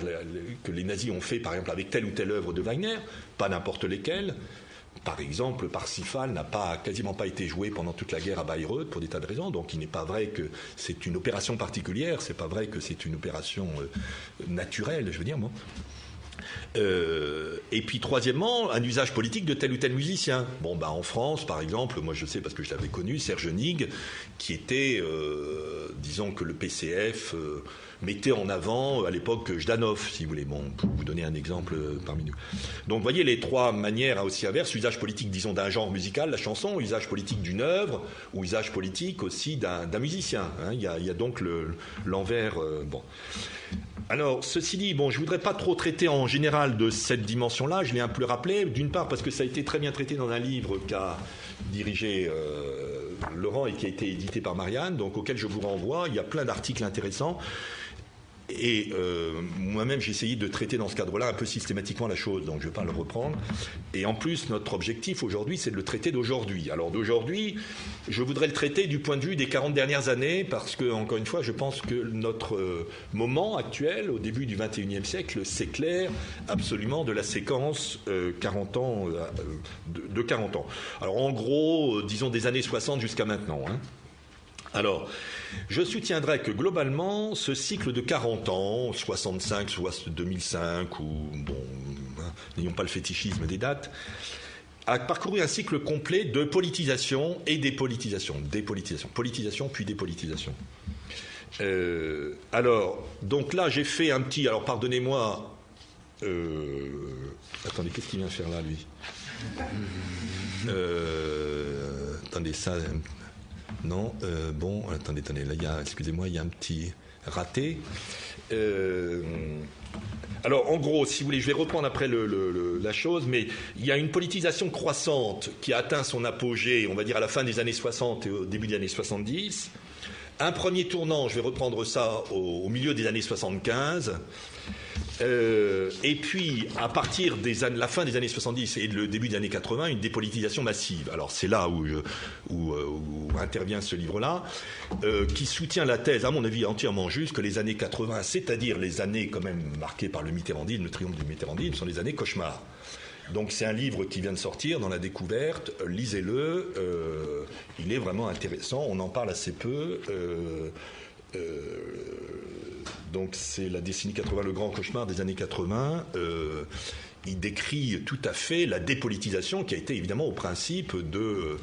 que les nazis ont fait, par exemple, avec telle ou telle œuvre de Wagner, pas n'importe lesquelles. Par exemple, Parsifal n'a quasiment pas été joué pendant toute la guerre à Bayreuth pour des tas de raisons. Donc, il n'est pas vrai que c'est une opération particulière. C'est pas vrai que c'est une opération naturelle, je veux dire, moi. Et puis troisièmement, un usage politique de tel ou tel musicien. Bon, en France, par exemple, moi je sais parce que je l'avais connu, Serge Nig, qui était, disons que le PCF mettait en avant à l'époque Jdanov, si vous voulez, pour vous donner un exemple parmi nous. Donc vous voyez les trois manières aussi inverses, usage politique, disons, d'un genre musical, la chanson, usage politique d'une œuvre, ou usage politique aussi d'un musicien. Hein. Il y a donc l'envers. Alors, ceci dit, je ne voudrais pas trop traiter en général de cette dimension-là, je l'ai un peu rappelé, d'une part parce que ça a été très bien traité dans un livre qu'a dirigé Laurent et qui a été édité par Marianne, donc auquel je vous renvoie, il y a plein d'articles intéressants. Et moi-même, j'ai essayé de traiter dans ce cadre-là un peu systématiquement la chose, donc je ne vais pas le reprendre. Et en plus, notre objectif aujourd'hui, c'est de le traiter d'aujourd'hui. Alors d'aujourd'hui, je voudrais le traiter du point de vue des 40 dernières années, parce que, encore une fois, je pense que notre moment actuel, au début du XXIe siècle, s'éclaire absolument de la séquence 40 ans, de 40 ans. Alors en gros, disons des années 60 jusqu'à maintenant, hein. Alors, je soutiendrai que globalement, ce cycle de 40 ans, 65, soit 2005, ou n'ayons pas le fétichisme des dates, a parcouru un cycle complet de politisation et dépolitisation. Politisation puis dépolitisation. Alors, donc là, j'ai fait un petit... Alors, pardonnez-moi... Attendez, qu'est-ce qu'il vient faire là, lui Attendez, ça... Non, attendez, là, excusez-moi, il y a un petit raté. Alors, en gros, si vous voulez, je vais reprendre après la chose, mais il y a une politisation croissante qui a atteint son apogée, on va dire, à la fin des années 60 et au début des années 70, Un premier tournant, je vais reprendre ça au milieu des années 75. Et puis, à partir de la fin des années 70 et le début des années 80, une dépolitisation massive. Alors, c'est là où intervient ce livre-là, qui soutient la thèse, à mon avis entièrement juste, que les années 80, c'est-à-dire les années quand même marquées par le mitterrandisme, le triomphe du mitterrandisme, sont des années cauchemars. Donc c'est un livre qui vient de sortir dans La Découverte, lisez-le, il est vraiment intéressant, on en parle assez peu. Donc c'est la décennie 80, le grand cauchemar des années 80. Il décrit tout à fait la dépolitisation qui a été évidemment au principe du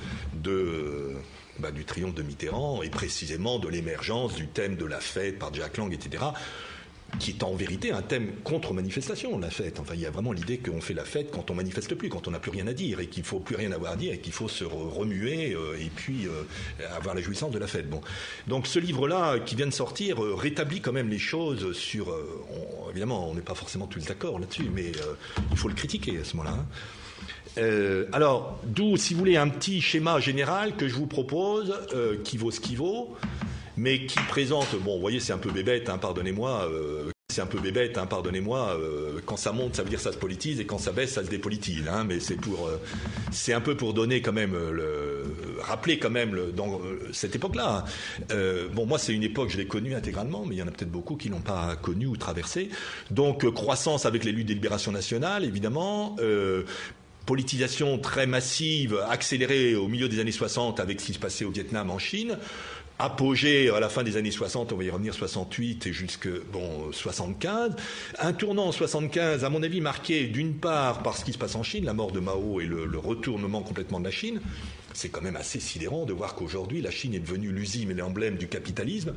triomphe de Mitterrand et précisément de l'émergence du thème de la fête par Jack Lang, etc., qui est en vérité un thème contre-manifestation, la fête. Enfin, il y a vraiment l'idée qu'on fait la fête quand on manifeste plus, quand on n'a plus rien à dire, et qu'il ne faut plus rien avoir à dire, et qu'il faut se remuer, et puis avoir la jouissance de la fête. Bon. Donc ce livre-là, qui vient de sortir, rétablit quand même les choses sur... évidemment, on n'est pas forcément tous d'accord là-dessus, mais il faut le critiquer à ce moment-là. Alors, d'où, si vous voulez, un petit schéma général que je vous propose, qui vaut ce qui vaut, mais qui présente, bon, vous voyez, c'est un peu bébête, pardonnez-moi, quand ça monte, ça veut dire ça se politise, et quand ça baisse, ça se dépolitise, mais c'est un peu pour donner quand même, rappeler quand même dans cette époque-là. Bon, moi, c'est une époque, je l'ai connue intégralement, mais il y en a peut-être beaucoup qui l'ont pas connue ou traversée. Donc, croissance avec les luttes des libérations nationales, évidemment, politisation très massive, accélérée au milieu des années 60 avec ce qui se passait au Vietnam, en Chine, apogée à la fin des années 60, on va y revenir, 68 et jusque 75. Un tournant en 75, à mon avis, marqué d'une part par ce qui se passe en Chine, la mort de Mao et le retournement complètement de la Chine. C'est quand même assez sidérant de voir qu'aujourd'hui, la Chine est devenue l'usine et l'emblème du capitalisme.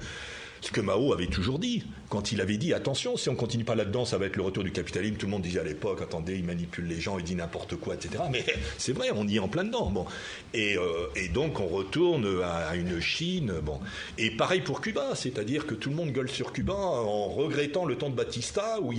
Ce que Mao avait toujours dit, quand il avait dit, attention, si on continue pas là-dedans, ça va être le retour du capitalisme. Tout le monde disait à l'époque, attendez, il manipule les gens, il dit n'importe quoi, etc. Mais c'est vrai, on y est en plein dedans. Bon. Et donc, on retourne à une Chine. Bon. Et pareil pour Cuba, c'est-à-dire que tout le monde gueule sur Cuba en regrettant le temps de Batista, où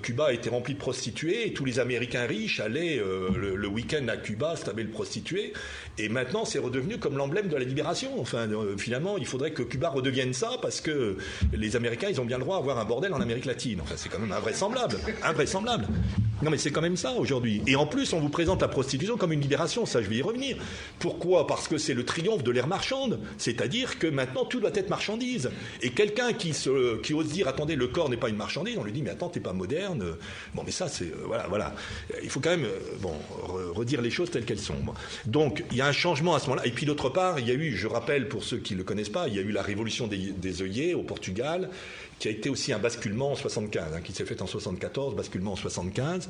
Cuba était rempli de prostituées, et tous les Américains riches allaient le week-end à Cuba se taper le prostitué. Et maintenant, c'est redevenu comme l'emblème de la libération. Enfin, finalement, il faudrait que Cuba redevienne ça, parce que les Américains, ils ont bien le droit d'avoir un bordel en Amérique latine. Enfin, c'est quand même invraisemblable. Invraisemblable. Non, mais c'est quand même ça, aujourd'hui. Et en plus, on vous présente la prostitution comme une libération. Ça, je vais y revenir. Pourquoi ? Parce que c'est le triomphe de l'ère marchande. C'est-à-dire que maintenant, tout doit être marchandise. Et quelqu'un qui ose dire, attendez, le corps n'est pas une marchandise, on lui dit, mais attends, t'es pas moderne. Bon, mais ça, c'est... voilà. Il faut quand même, redire les choses telles qu'elles sont. Donc, il y a un changement à ce moment-là. Et puis, d'autre part, il y a eu, je rappelle, pour ceux qui ne le connaissent pas, il y a eu la révolution des œillets au Portugal, qui a été aussi un basculement en 75, qui s'est fait en 74, basculement en 75.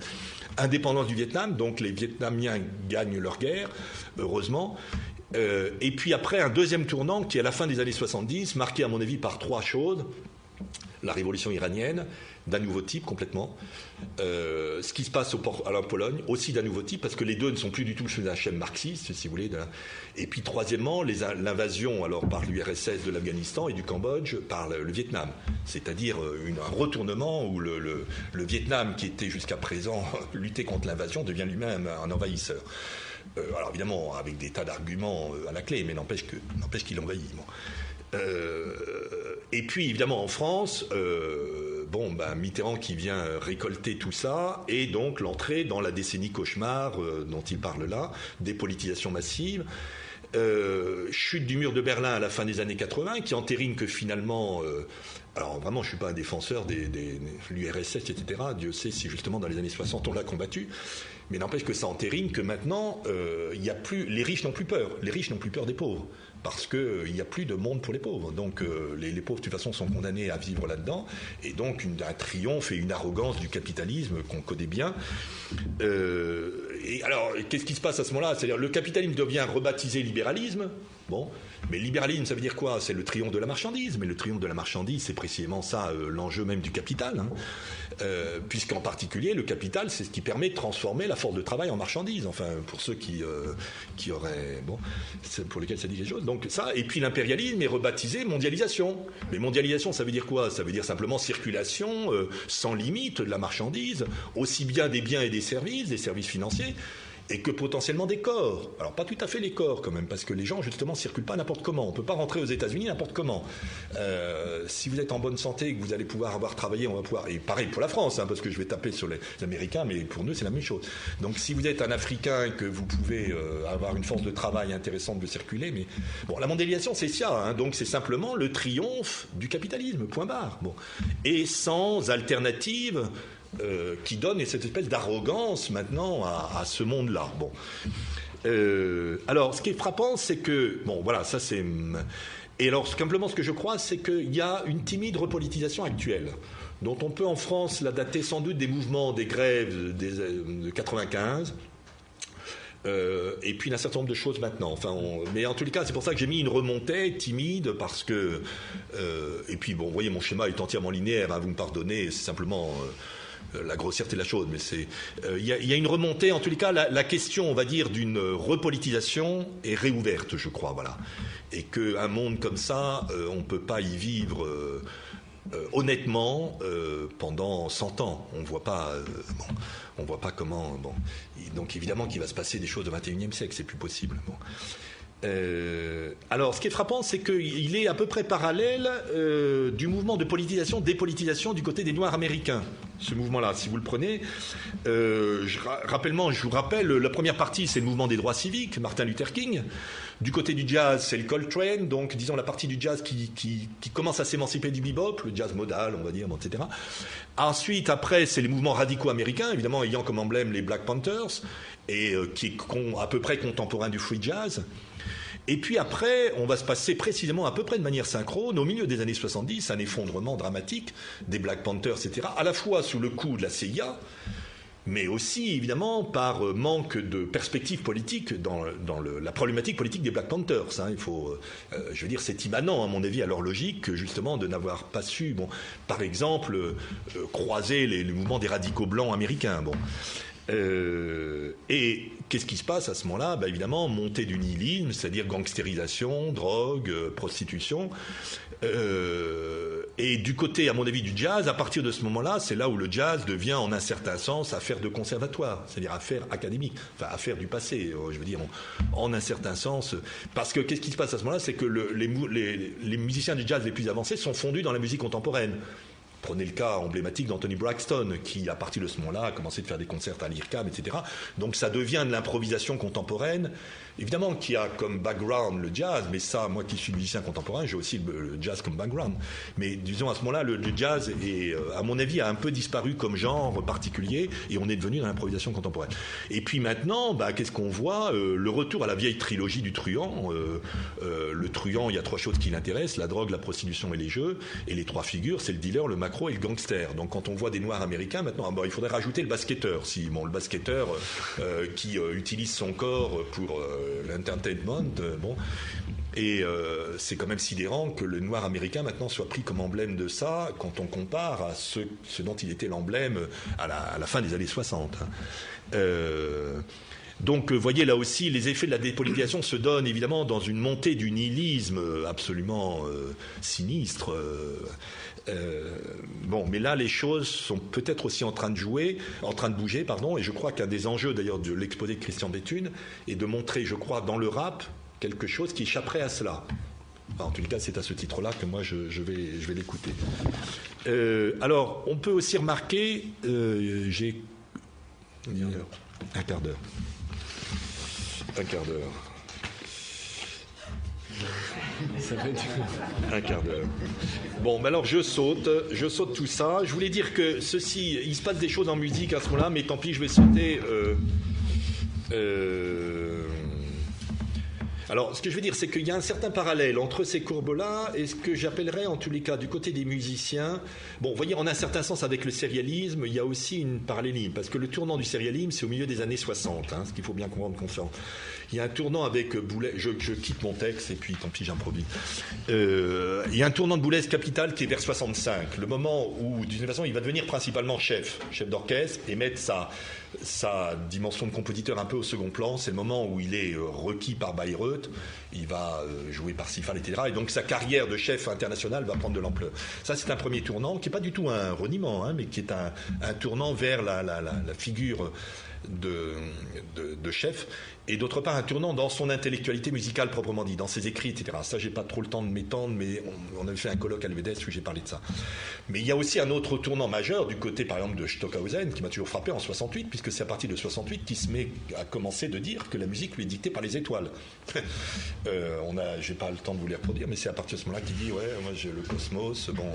Indépendance du Vietnam, donc les Vietnamiens gagnent leur guerre, heureusement. Et puis après, un deuxième tournant qui est à la fin des années 70, marqué à mon avis par trois choses. La révolution iranienne, d'un nouveau type complètement. Ce qui se passe à la Pologne, aussi d'un nouveau type, parce que les deux ne sont plus du tout sous un schème marxiste, si vous voulez. Et puis troisièmement, l'invasion alors par l'URSS de l'Afghanistan et du Cambodge par le Vietnam. C'est-à-dire un retournement où le Vietnam, qui était jusqu'à présent lutté contre l'invasion, devient lui-même un envahisseur. Alors évidemment, avec des tas d'arguments à la clé, mais n'empêche qu'il envahit. Bon. Et puis évidemment en France, Mitterrand qui vient récolter tout ça, et donc l'entrée dans la décennie cauchemar dont il parle là, dépolitisation massive, chute du mur de Berlin à la fin des années 80, qui entérine que finalement... alors vraiment, je ne suis pas un défenseur de l'URSS, etc. Dieu sait si justement dans les années 60 on l'a combattu. Mais n'empêche que ça entérine que maintenant, les riches n'ont plus peur. Les riches n'ont plus peur des pauvres. Parce qu'il n'y a plus de monde pour les pauvres. Donc les pauvres, de toute façon, sont condamnés à vivre là-dedans. Et donc un triomphe et une arrogance du capitalisme qu'on connaît bien. Et alors, qu'est-ce qui se passe à ce moment-là ? C'est-à-dire le capitalisme devient rebaptisé libéralisme. Bon, mais libéralisme, ça veut dire quoi ? C'est le triomphe de la marchandise. Mais le triomphe de la marchandise, c'est précisément ça, l'enjeu même du capital. Puisqu'en particulier, le capital, c'est ce qui permet de transformer la force de travail en marchandise. Enfin, pour ceux qui auraient... Bon, c'est pour lesquels ça dit les choses. Donc ça, et puis l'impérialisme est rebaptisé mondialisation. Mais mondialisation, ça veut dire quoi ? Ça veut dire simplement circulation sans limite de la marchandise, aussi bien des biens et des services financiers. et que potentiellement des corps. Alors pas tout à fait les corps quand même, parce que les gens justement circulent pas n'importe comment. On peut pas rentrer aux États-Unis n'importe comment. Si vous êtes en bonne santé et que vous allez pouvoir avoir travaillé, on va pouvoir. Et pareil pour la France, hein, parce que je vais taper sur les Américains, mais pour nous c'est la même chose. Donc si vous êtes un Africain et que vous pouvez avoir une force de travail intéressante de circuler, mais bon, la mondialisation c'est ça, hein, donc c'est simplement le triomphe du capitalisme. Point barre. Bon, et sans alternative. Qui donne cette espèce d'arrogance maintenant à ce monde-là. Bon. Alors, ce qui est frappant, c'est que... Bon, voilà, ça c'est... Et alors, simplement, ce que je crois, c'est qu'il y a une timide repolitisation actuelle, dont on peut en France la dater sans doute des mouvements, des grèves de 95, et puis un certain nombre de choses maintenant. Enfin, mais en tous les cas, c'est pour ça que j'ai mis une remontée timide, parce que... et puis, bon, vous voyez, mon schéma est entièrement linéaire, hein, vous me pardonnez, c'est simplement... la grossièreté de la chose, mais c'est il y a une remontée. En tous les cas, la question, on va dire, d'une repolitisation est réouverte, je crois, voilà, et qu'un monde comme ça, on peut pas y vivre honnêtement pendant 100 ans. On voit pas comment. Bon, donc évidemment qu'il va se passer des choses au XXIe siècle, c'est plus possible. Bon. Alors, ce qui est frappant, c'est qu'il est à peu près parallèle du mouvement de politisation, dépolitisation du côté des Noirs américains. Ce mouvement-là, si vous le prenez, je vous rappelle, la première partie, c'est le mouvement des droits civiques, Martin Luther King. Du côté du jazz, c'est le Coltrane, donc disons la partie du jazz qui commence à s'émanciper du bebop, le jazz modal, on va dire, etc. Ensuite, après, c'est les mouvements radicaux américains, évidemment ayant comme emblème les Black Panthers, et qui est à peu près contemporain du free jazz. Et puis après, on va se passer précisément à peu près de manière synchrone, au milieu des années 70, un effondrement dramatique des Black Panthers, etc., à la fois sous le coup de la CIA, mais aussi, évidemment, par manque de perspective politique dans la problématique politique des Black Panthers. Hein. Il faut, je veux dire, c'est immanent, à mon avis, à leur logique, justement, de n'avoir pas su, bon, par exemple, croiser les mouvements des radicaux blancs américains. Bon. Et qu'est-ce qui se passe à ce moment-là ? Ben évidemment, montée du nihilisme, c'est-à-dire gangstérisation, drogue, prostitution. Et du côté, à mon avis, du jazz, à partir de ce moment-là, c'est là où le jazz devient, en un certain sens, affaire de conservatoire, c'est-à-dire affaire académique, enfin affaire du passé, je veux dire, en un certain sens. Parce que qu'est-ce qui se passe à ce moment-là ? C'est que les musiciens du jazz les plus avancés sont fondus dans la musique contemporaine. Prenez le cas emblématique d'Anthony Braxton, qui, à partir de ce moment-là, a commencé de faire des concerts à l'IRCAM, etc. Donc ça devient de l'improvisation contemporaine, évidemment, qui a comme background le jazz, mais ça, moi qui suis musicien contemporain, j'ai aussi le jazz comme background. Mais disons, à ce moment-là, le jazz, est, à mon avis, a un peu disparu comme genre particulier, et on est devenu dans l'improvisation contemporaine. Et puis maintenant, qu'est-ce qu'on voit ? Le retour à la vieille trilogie du truand. Le truand, il y a trois choses qui l'intéressent, la drogue, la prostitution et les jeux. Et les trois figures, c'est le dealer, le macro et le gangster. Donc quand on voit des Noirs américains, maintenant, il faudrait rajouter le basketteur. Le basketteur qui utilise son corps pour l'entertainment, bon. Et c'est quand même sidérant que le noir américain maintenant soit pris comme emblème de ça quand on compare à ce dont il était l'emblème à la fin des années 60. Donc, vous voyez, là aussi, les effets de la dépolitisation se donnent évidemment dans une montée du nihilisme absolument sinistre. Bon, mais là, les choses sont peut-être aussi en train de bouger, pardon, et je crois qu'un des enjeux, d'ailleurs, de l'exposé de Christian Béthune est de montrer, je crois, dans le rap, quelque chose qui échapperait à cela. Enfin, en tout cas, c'est à ce titre-là que moi, je vais l'écouter. Alors, on peut aussi remarquer, j'ai... Un quart d'heure. Ça va être un quart d'heure. Bon, alors je saute tout ça. Je voulais dire que il se passe des choses en musique à ce moment-là, mais tant pis, je vais sauter. Alors, ce que je veux dire, c'est qu'il y a un certain parallèle entre ces courbes-là et ce que j'appellerais, en tous les cas, du côté des musiciens. Bon, vous voyez, en un certain sens, avec le sérialisme, il y a aussi une parallélisme, parce que le tournant du sérialisme, c'est au milieu des années 60, ce qu'il faut bien comprendre conscience. Il y a un tournant avec Boulez, je quitte mon texte, et puis tant pis, j'improvise. Il y a un tournant de Boulez Capital qui est vers 65, le moment où, d'une façon, il va devenir principalement chef d'orchestre, et mettre sa dimension de compositeur un peu au second plan. C'est le moment où il est requis par Bayreuth, il va jouer par Parsifal, etc. Et donc sa carrière de chef international va prendre de l'ampleur. Ça, c'est un premier tournant qui n'est pas du tout un reniement, hein, mais qui est un tournant vers la figure de chef, et d'autre part un tournant dans son intellectualité musicale proprement dit, dans ses écrits, etc. Ça, j'ai pas trop le temps de m'étendre, mais on avait fait un colloque à l'UEDES où j'ai parlé de ça. Mais il y a aussi un autre tournant majeur du côté, par exemple, de Stockhausen, qui m'a toujours frappé en 68, puisque c'est à partir de 68 qu'il se met à commencer de dire que la musique lui est dictée par les étoiles. J'ai pas le temps de vous les reproduire, mais c'est à partir de ce moment-là qu'il dit, ouais, moi j'ai le cosmos, bon...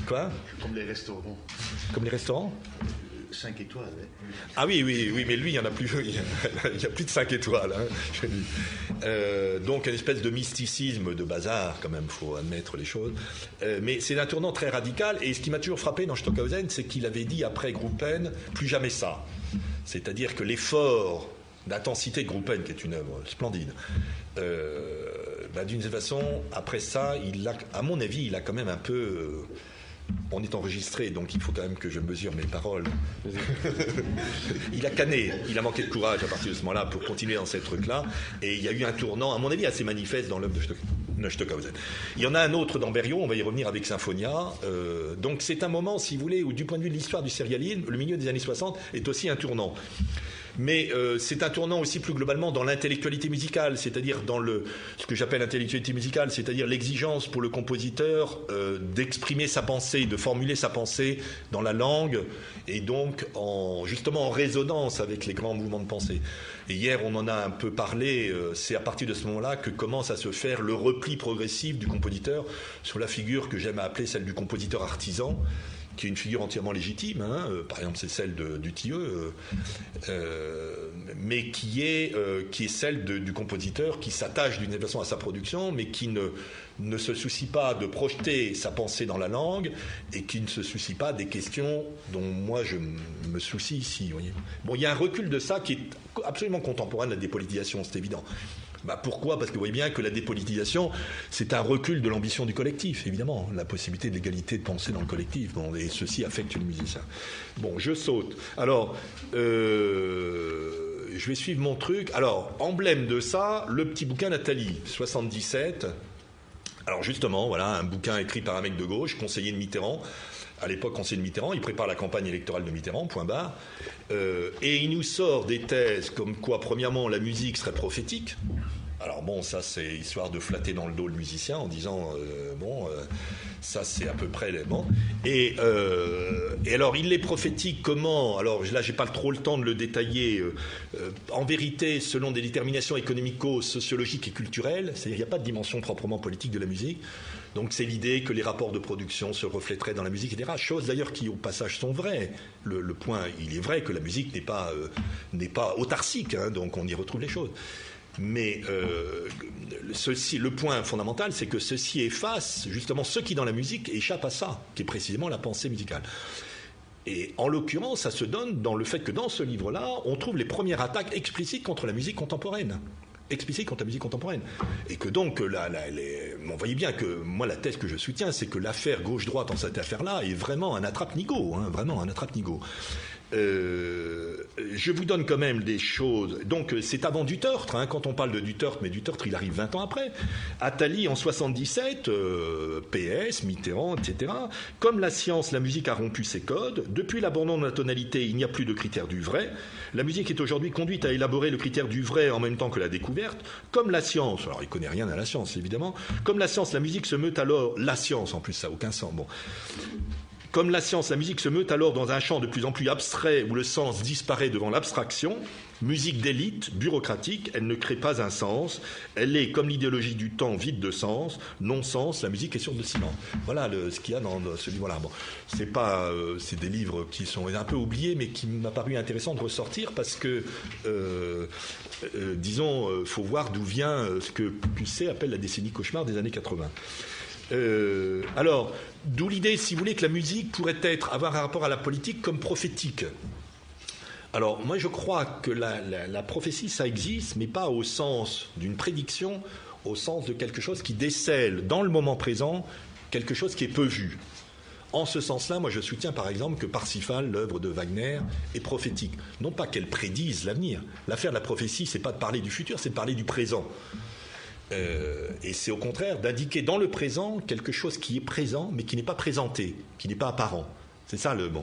quoi ? Comme les restaurants. Comme les restaurants ? 5 étoiles. Hein. Ah oui, mais lui, il n'y en a plus, il y a plus de 5 étoiles. Hein, donc, une espèce de mysticisme de bazar, quand même, il faut admettre les choses. Mais c'est un tournant très radical, et ce qui m'a toujours frappé dans Stockhausen, c'est qu'il avait dit après Gruppen, plus jamais ça. C'est-à-dire que l'effort d'intensité de Gruppen, qui est une œuvre splendide, d'une façon, après ça, à mon avis, il a quand même un peu... on est enregistré, donc il faut quand même que je mesure mes paroles. Il a canné, il a manqué de courage à partir de ce moment-là pour continuer dans cette truc-là. Et il y a eu un tournant, à mon avis, assez manifeste dans l'œuvre de Stockhausen. Il y en a un autre dans Berlioz, on va y revenir avec Symphonia. Donc c'est un moment, si vous voulez, où du point de vue de l'histoire du sérialisme, le milieu des années 60 est aussi un tournant. Mais c'est un tournant aussi plus globalement dans l'intellectualité musicale, c'est-à-dire dans ce que j'appelle l'intellectualité musicale, c'est-à-dire l'exigence pour le compositeur d'exprimer sa pensée, de formuler sa pensée dans la langue, et donc justement en résonance avec les grands mouvements de pensée. Et hier, on en a un peu parlé, c'est à partir de ce moment-là que commence à se faire le repli progressif du compositeur sur la figure que j'aime appeler celle du compositeur artisan, qui est une figure entièrement légitime, hein, par exemple c'est celle du Thieu, mais qui est celle du compositeur qui s'attache d'une façon à sa production, mais qui ne se soucie pas de projeter sa pensée dans la langue, et qui ne se soucie pas des questions dont moi je me soucie ici. Vous voyez. Bon, il y a un recul de ça qui est absolument contemporain de la dépolitisation, c'est évident. Pourquoi ? Parce que vous voyez bien que la dépolitisation, c'est un recul de l'ambition du collectif, évidemment, la possibilité de l'égalité de pensée dans le collectif, et ceci affecte les musiciens. Bon, je saute. Alors, je vais suivre mon truc. Alors, emblème de ça, le petit bouquin Nathalie, 77. Alors justement, voilà, un bouquin écrit par un mec de gauche, conseiller de Mitterrand. À l'époque, conseiller de Mitterrand, il prépare la campagne électorale de Mitterrand, point barre. Et il nous sort des thèses comme quoi, premièrement, la musique serait prophétique. Alors bon, ça c'est histoire de flatter dans le dos le musicien en disant ça c'est à peu près bon. Et alors il est prophétique comment ? Alors là j'ai pas trop le temps de le détailler. En vérité, selon des déterminations économico-sociologiques et culturelles, c'est-à-dire il n'y a pas de dimension proprement politique de la musique. Donc c'est l'idée que les rapports de production se reflèteraient dans la musique, etc. Choses d'ailleurs qui au passage sont vraies. Le point, il est vrai que la musique n'est pas autarcique, hein, donc on y retrouve les choses. Mais le point fondamental, c'est que ceci efface justement ce qui dans la musique échappe à ça, qui est précisément la pensée musicale. Et en l'occurrence, ça se donne dans le fait que dans ce livre-là, on trouve les premières attaques explicites contre la musique contemporaine. Explicite contre la musique contemporaine. Et que donc, on voyait bien que moi, la thèse que je soutiens, c'est que l'affaire gauche-droite en cette affaire-là est vraiment un attrape-nigo, hein, vraiment un attrape-nigo. Je vous donne quand même des choses. Donc, c'est avant Dutertre, hein, quand on parle de Dutertre, mais Dutertre, il arrive 20 ans après. Attali, en 77, PS, Mitterrand, etc. Comme la science, la musique a rompu ses codes. Depuis l'abandon de la tonalité, il n'y a plus de critère du vrai. La musique est aujourd'hui conduite à élaborer le critère du vrai en même temps que la découverte. Comme la science, alors il connaît rien à la science, évidemment. Comme la science, la musique se meut alors... La science, en plus, ça n'a aucun sens. Bon. Comme la science, la musique se meut alors dans un champ de plus en plus abstrait où le sens disparaît devant l'abstraction. Musique d'élite, bureaucratique, elle ne crée pas un sens. Elle est, comme l'idéologie du temps, vide de sens. Non-sens, la musique est source de silence. Voilà ce qu'il y a dans ce livre-là. Bon, c'est des livres qui sont un peu oubliés, mais qui m'a paru intéressant de ressortir parce que, disons, faut voir d'où vient ce que Pusset appelle la décennie cauchemar des années 80. Alors, d'où l'idée, si vous voulez, que la musique pourrait avoir un rapport à la politique comme prophétique. Alors, moi, je crois que la prophétie, ça existe, mais pas au sens d'une prédiction, au sens de quelque chose qui décèle dans le moment présent quelque chose qui est peu vu. En ce sens-là, moi je soutiens par exemple que Parsifal, l'œuvre de Wagner, est prophétique. Non pas qu'elle prédise l'avenir. L'affaire de la prophétie, c'est pas de parler du futur, c'est de parler du présent. Et c'est au contraire d'indiquer dans le présent quelque chose qui est présent, mais qui n'est pas présenté, qui n'est pas apparent. C'est ça le bon.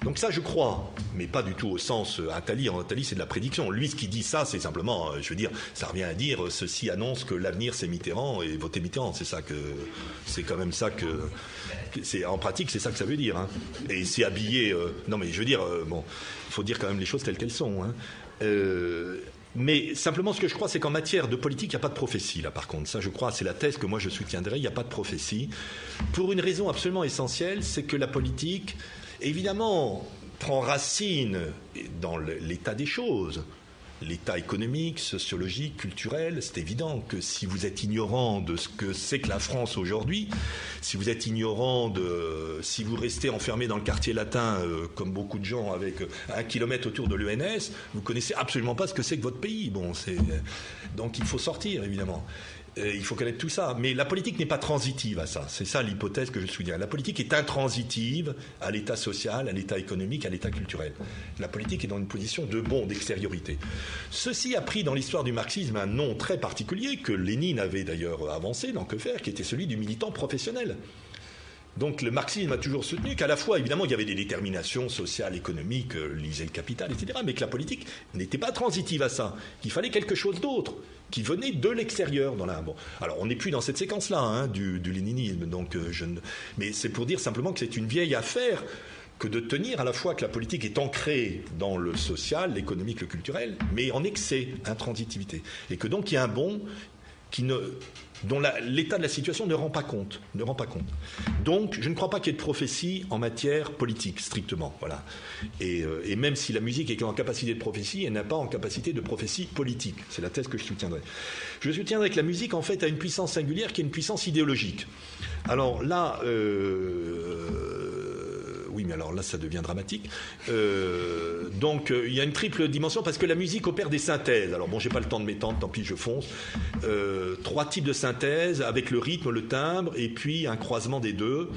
Donc ça, je crois, mais pas du tout au sens Attali. En Attali, c'est de la prédiction. Lui, ce qui dit ça, c'est simplement, je veux dire, ça revient à dire, ceci annonce que l'avenir c'est Mitterrand et votez Mitterrand. C'est quand même ça que, en pratique, c'est ça que ça veut dire. Hein. Et c'est habillé. Non, mais je veux dire, bon, il faut dire quand même les choses telles qu'elles sont. Hein. Mais simplement, ce que je crois, c'est qu'en matière de politique, il n'y a pas de prophétie, là, par contre. Ça, je crois, c'est la thèse que moi, je soutiendrai. Il n'y a pas de prophétie. Pour une raison absolument essentielle, c'est que la politique, évidemment, prend racine dans l'état des choses. L'état économique, sociologique, culturel, c'est évident que si vous êtes ignorant de ce que c'est que la France aujourd'hui, si vous êtes ignorant si vous restez enfermé dans le quartier latin, comme beaucoup de gens avec 1 kilomètre autour de l'ENS, vous connaissez absolument pas ce que c'est que votre pays. Donc il faut sortir, évidemment. Il faut connaître tout ça. Mais la politique n'est pas transitive à ça. C'est ça l'hypothèse que je soutiens. La politique est intransitive à l'état social, à l'état économique, à l'état culturel. La politique est dans une position de d'extériorité. Ceci a pris dans l'histoire du marxisme un nom très particulier que Lénine avait d'ailleurs avancé dans Que faire, qui était celui du militant professionnel. Donc le marxisme a toujours soutenu qu'à la fois, évidemment, il y avait des déterminations sociales, économiques, lisez le Capital, etc., mais que la politique n'était pas transitive à ça, qu'il fallait quelque chose d'autre, qui venait de l'extérieur. Alors on n'est plus dans cette séquence-là hein, du léninisme, mais c'est pour dire simplement que c'est une vieille affaire que de tenir à la fois que la politique est ancrée dans le social, l'économique, le culturel, mais en excès, intransitivité, et que donc il y a un bon dont l'état de la situation ne rend pas compte. Donc, je ne crois pas qu'il y ait de prophétie en matière politique, strictement. Voilà. Et même si la musique est en capacité de prophétie, elle n'a pas en capacité de prophétie politique. C'est la thèse que je soutiendrai. Je soutiendrai que la musique, en fait, a une puissance singulière qui est une puissance idéologique. Alors là... oui, mais alors là, ça devient dramatique. Donc, il y a une triple dimension parce que la musique opère des synthèses. Alors bon, j'ai pas le temps de m'étendre, tant pis, je fonce. 3 types de synthèses avec le rythme, le timbre, et puis un croisement des deux,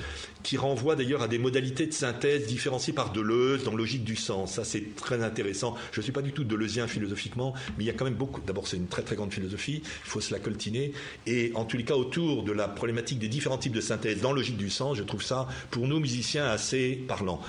qui renvoie d'ailleurs à des modalités de synthèse différenciées par Deleuze dans Logique du sens. Ça, c'est très intéressant. Je suis pas du tout deleuzien philosophiquement, mais il y a quand même beaucoup. D'abord, c'est une très très grande philosophie. Il faut se la coltiner. Et en tous les cas, autour de la problématique des différents types de synthèse dans Logique du sens, je trouve ça, pour nous musiciens, assez parlant.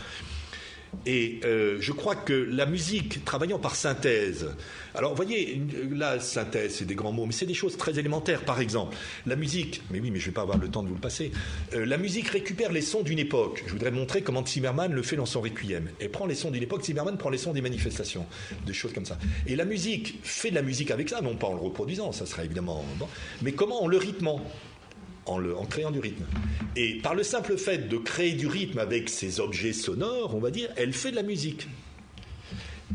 Et je crois que la musique, travaillant par synthèse, alors vous voyez, la synthèse, c'est des grands mots, mais c'est des choses très élémentaires. Par exemple, la musique, mais oui, mais je ne vais pas avoir le temps de vous le passer, la musique récupère les sons d'une époque. Je voudrais montrer comment Zimmermann le fait dans son Requiem. Elle prend les sons d'une époque, Zimmermann prend les sons des manifestations, des choses comme ça. Et la musique fait de la musique avec ça, non pas en le reproduisant, ça serait évidemment bon, mais comment en le rythmant, en créant du rythme. Et par le simple fait de créer du rythme avec ces objets sonores, on va dire, elle fait de la musique.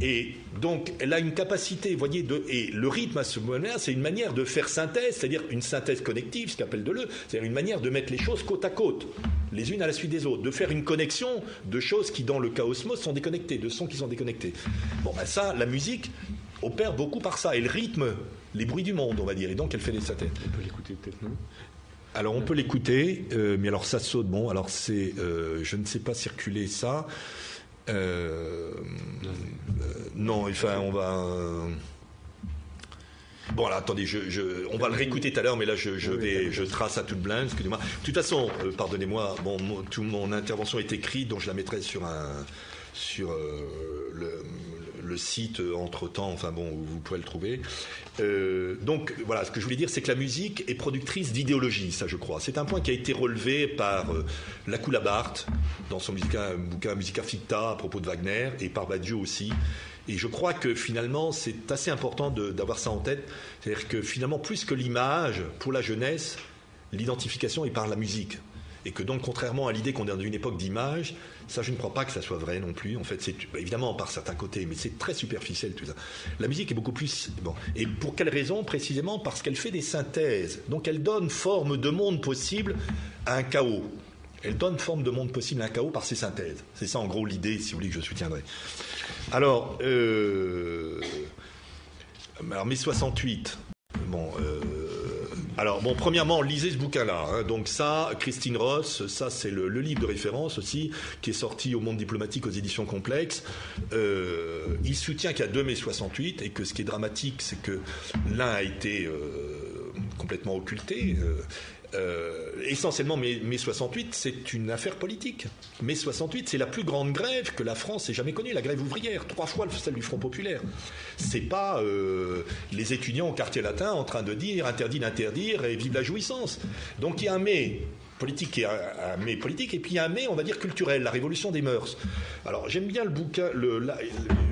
Et donc, elle a une capacité, vous voyez, et le rythme à ce moment-là, c'est une manière de faire synthèse, c'est-à-dire une synthèse connective, ce qu'appelle Deleuze, c'est-à-dire une manière de mettre les choses côte à côte, les unes à la suite des autres, de faire une connexion de choses qui, dans le cas osmose, sont déconnectées, de sons qui sont déconnectés. Bon, ben ça, la musique opère beaucoup par ça. Elle rythme les bruits du monde, on va dire, et donc elle fait des synthèses. On peut l'écouter peut-être, non ? Alors on peut l'écouter, mais alors ça saute. Bon, alors c'est, je ne sais pas circuler ça. Non, enfin on va. Bon, là, attendez, on va le réécouter tout à l'heure, mais là je trace à toute blinde. Excusez-moi. De toute façon, pardonnez-moi. Bon, toute mon intervention est écrite, donc je la mettrai sur le site entre-temps, enfin bon, vous pourrez le trouver. Donc voilà, ce que je voulais dire, c'est que la musique est productrice d'idéologie, ça je crois. C'est un point qui a été relevé par Lacula Barthes dans son bouquin Musica Ficta à propos de Wagner, et par Badiou aussi. Et je crois que finalement, c'est assez important d'avoir ça en tête. C'est-à-dire que finalement, plus que l'image, pour la jeunesse, l'identification est par la musique. Et que donc, contrairement à l'idée qu'on est dans une époque d'image, ça, je ne crois pas que ça soit vrai non plus. En fait, c'est évidemment par certains côtés, mais c'est très superficiel tout ça. La musique est beaucoup plus... Bon. Et pour quelle raison ? Précisément parce qu'elle fait des synthèses. Donc, elle donne forme de monde possible à un chaos. Elle donne forme de monde possible à un chaos par ses synthèses. C'est ça, en gros, l'idée, si vous voulez, que je soutiendrai. Alors, mai 68, bon... Alors, bon, premièrement, lisez ce bouquin-là. Hein. Donc ça, Christine Ross, ça c'est le livre de référence aussi, qui est sorti au Monde diplomatique aux éditions Complexes. Il soutient qu'il y a 2 mai 68 et que ce qui est dramatique, c'est que l'un a été complètement occulté. Essentiellement, mai 68, c'est une affaire politique. Mai 68, c'est la plus grande grève que la France ait jamais connue, la grève ouvrière, 3 fois celle du Front populaire. C'est pas les étudiants au quartier latin en train de dire interdit d'interdire et vive la jouissance. Donc il y a un mai politique et un mai politique, et puis il y a un mai, on va dire, culturel, la révolution des mœurs. Alors j'aime bien le bouquin,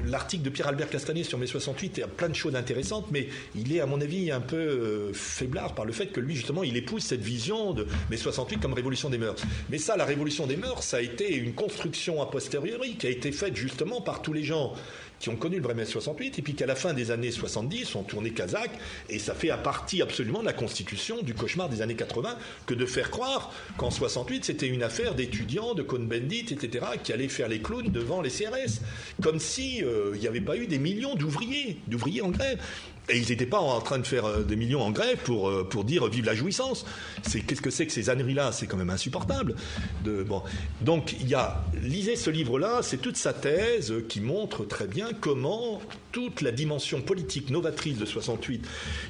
l'article de Pierre-Albert Castanet sur mai 68, il y a plein de choses intéressantes, mais il est à mon avis un peu faiblard par le fait que lui justement il épouse cette vision de mai 68 comme révolution des mœurs. Mais ça, la révolution des mœurs, ça a été une construction a posteriori qui a été faite justement par tous les gens qui ont connu le vrai mai 68 et puis qu'à la fin des années 70 ont tourné kazakh, et ça fait à partie absolument de la constitution du cauchemar des années 80 que de faire croire qu'en 68 c'était une affaire d'étudiants, de Cohn-Bendit, etc. qui allaient faire les clowns devant les CRS, comme si il n'y avait pas eu des millions d'ouvriers en grève. Et ils n'étaient pas en train de faire des millions en grève pour dire vive la jouissance. Qu'est-ce que c'est que ces âneries-là? C'est quand même insupportable. Bon. Donc, lisez ce livre-là, c'est toute sa thèse qui montre très bien comment toute la dimension politique novatrice de 68,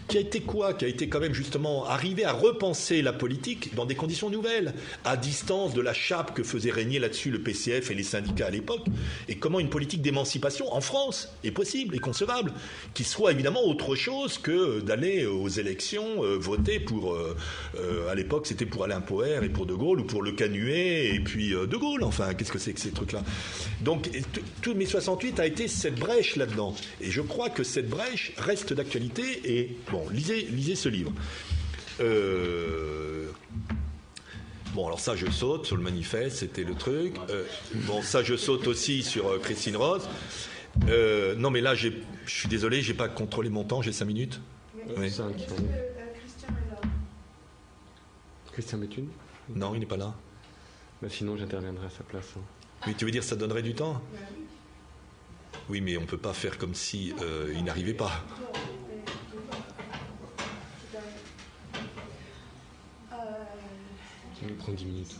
qui a été quand même justement arriver à repenser la politique dans des conditions nouvelles, à distance de la chape que faisait régner là-dessus le PCF et les syndicats à l'époque, et comment une politique d'émancipation en France est possible et concevable, qui soit évidemment autre chose que d'aller aux élections voter pour à l'époque c'était pour Alain Poher et pour De Gaulle, ou pour Le Canuet et puis De Gaulle. Enfin, qu'est-ce que c'est que ces trucs-là? Donc tout mai 68 a été cette brèche là-dedans, et je crois que cette brèche reste d'actualité. Et bon, lisez ce livre. Bon, alors ça, je saute sur le manifeste, c'était le truc. Bon, ça, je saute aussi sur Christine Ross. Non, mais là, je suis désolé, j'ai pas contrôlé mon temps, j'ai 5 minutes. Oui. Christian est là. Christian Béthune? Non, il n'est pas là. Bah, sinon, j'interviendrai à sa place. Hein. Oui, tu veux dire ça donnerait du temps? Oui, mais on peut pas faire comme si il n'arrivait pas. On prend 10 minutes.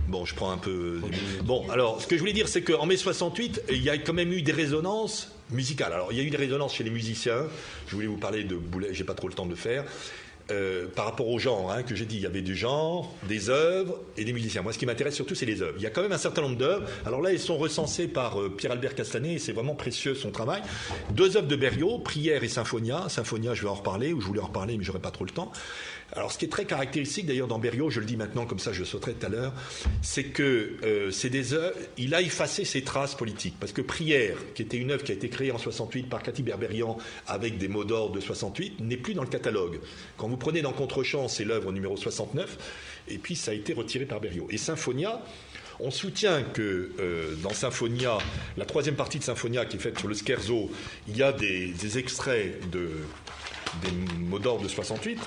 Bon, je prends un peu... Bon, alors, ce que je voulais dire, c'est qu'en mai 68, il y a quand même eu des résonances musicales. Alors, il y a eu des résonances chez les musiciens. Je voulais vous parler de Boulez, j'ai pas trop le temps de le faire. Par rapport au genre que j'ai dit, il y avait du genre, des œuvres et des musiciens. Moi, ce qui m'intéresse surtout, c'est les œuvres. Il y a quand même un certain nombre d'œuvres. Alors là, elles sont recensées par Pierre-Albert Castanet, et c'est vraiment précieux son travail. 2 œuvres de Berriot, Prière et Symphonia. Symphonia, je vais en reparler, ou je voulais en reparler, mais j'aurais pas trop le temps. Alors, ce qui est très caractéristique d'ailleurs dans Berriot, je le dis maintenant comme ça, je sauterai tout à l'heure, c'est que c'est des œuvres. Il a effacé ses traces politiques, parce que Prière, qui était une œuvre qui a été créée en 68 par Cathy Berberian avec des mots d'ordre de 68, n'est plus dans le catalogue. Quand vous prenez dans Contrechamp, c'est l'œuvre numéro 69, et puis ça a été retiré par Berriot. Et Symphonia, on soutient que dans Symphonia, la 3e partie de Symphonia qui est faite sur le scherzo, il y a des extraits des mots d'ordre de 68,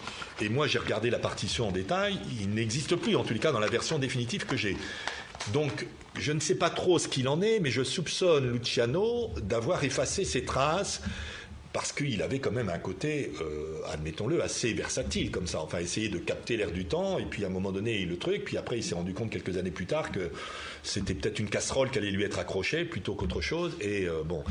et moi j'ai regardé la partition en détail, il n'existe plus, en tous les cas dans la version définitive que j'ai. Donc je ne sais pas trop ce qu'il en est, mais je soupçonne Luciano d'avoir effacé ses traces, parce qu'il avait quand même un côté, admettons-le, assez versatile comme ça, enfin essayer de capter l'air du temps, et puis à un moment donné le truc, puis après il s'est rendu compte quelques années plus tard que c'était peut-être une casserole qui allait lui être accrochée plutôt qu'autre chose, et bon.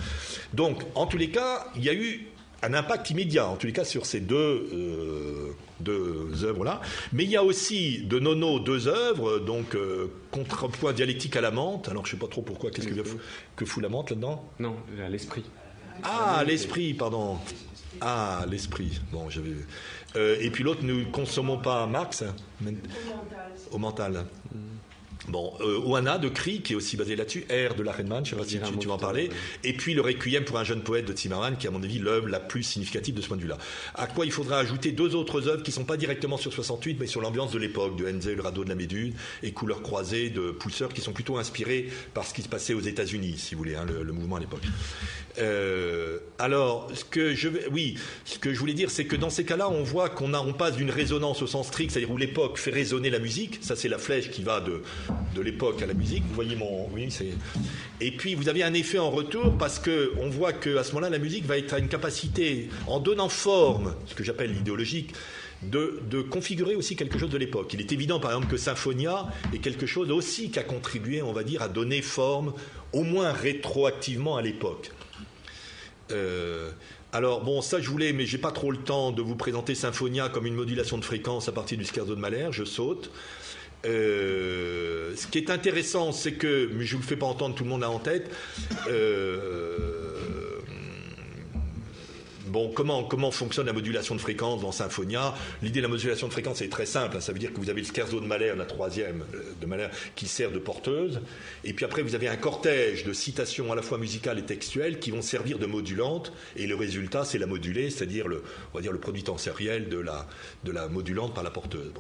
Donc en tous les cas, il y a eu un impact immédiat, en tous les cas, sur ces deux œuvres-là. Mais il y a aussi de Nono 2 œuvres, donc Contrepoint dialectique à la menthe. Alors, je ne sais pas trop pourquoi, qu'est-ce que fout la menthe là-dedans? Non, à l'esprit. Ah, l'esprit, pardon. Ah, l'esprit. Bon, j'avais... et puis l'autre, nous ne consommons pas Marx. Au mental. Bon, Oana de Cri, qui est aussi basé là-dessus, R de Lachenmann, je ne sais pas si tu vas en parler, et puis le Requiem pour un jeune poète de Zimmermann, qui est à mon avis l'œuvre la plus significative de ce point de vue-là. À quoi il faudra ajouter 2 autres œuvres qui ne sont pas directement sur 68, mais sur l'ambiance de l'époque, de Henze, le radeau de la Méduse, et Couleurs croisées de Pousseur, qui sont plutôt inspirés par ce qui se passait aux États-Unis, si vous voulez, le mouvement à l'époque. Alors, ce que je voulais dire, c'est que dans ces cas-là, on voit on passe d'une résonance au sens strict, c'est-à-dire où l'époque fait résonner la musique, ça c'est la flèche qui va de l'époque à la musique, vous voyez et puis vous avez un effet en retour, parce que on voit qu'à ce moment-là la musique va être à une capacité, en donnant forme, ce que j'appelle l'idéologique, de configurer aussi quelque chose de l'époque. Il est évident, par exemple, que Symphonia est quelque chose aussi qui a contribué, on va dire, à donner forme, au moins rétroactivement, à l'époque. Alors, bon, ça je voulais, mais j'ai pas trop le temps de vous présenter Symphonia comme une modulation de fréquence à partir du scherzo de Mahler, je saute. Ce qui est intéressant, c'est que, mais je ne vous le fais pas entendre, tout le monde l'a en tête, bon, comment fonctionne la modulation de fréquence dans Symphonia? L'idée de la modulation de fréquence est très simple, hein, ça veut dire que vous avez le scherzo de Mahler, la troisième de Mahler, qui sert de porteuse, et puis après vous avez un cortège de citations à la fois musicales et textuelles qui vont servir de modulantes, et le résultat c'est la modulée, c'est-à-dire on va dire le produit tensoriel de la modulante par la porteuse.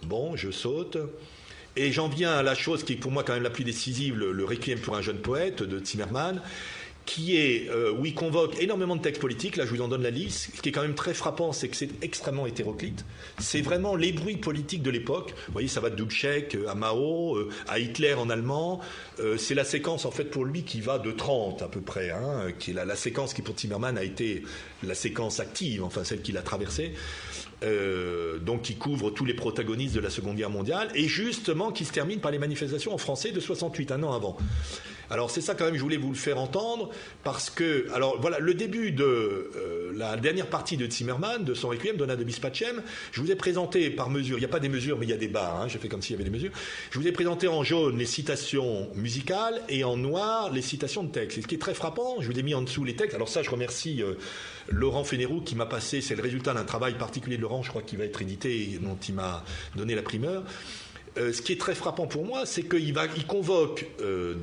Bon, je saute. Et j'en viens à la chose qui est pour moi quand même la plus décisive, le Requiem pour un jeune poète de Zimmermann, qui est, où il convoque énormément de textes politiques, là je vous en donne la liste. Ce qui est quand même très frappant, c'est que c'est extrêmement hétéroclite. C'est vraiment les bruits politiques de l'époque. Vous voyez, ça va de Dubček à Mao, à Hitler en allemand. C'est la séquence en fait pour lui qui va de 30 à peu près, hein, qui est la séquence qui pour Zimmermann a été la séquence active, enfin celle qu'il a traversée. Donc qui couvre tous les protagonistes de la Seconde Guerre mondiale et justement qui se termine par les manifestations en français de 68, un an avant. Alors c'est ça quand même, je voulais vous le faire entendre parce que, alors voilà, le début de la dernière partie de Zimmermann, de son Requiem, Dona de Bis Pacem, je vous ai présenté par mesure, il n'y a pas des mesures mais il y a des barres, hein, j'ai fait comme s'il y avait des mesures, je vous ai présenté en jaune les citations musicales et en noir les citations de textes. Et ce qui est très frappant, je vous ai mis en dessous les textes, alors ça je remercie Laurent Fénérou qui m'a passé, c'est le résultat d'un travail particulier de Laurent, je crois qu'il va être édité et dont il m'a donné la primeur. Ce qui est très frappant pour moi, c'est qu'il convoque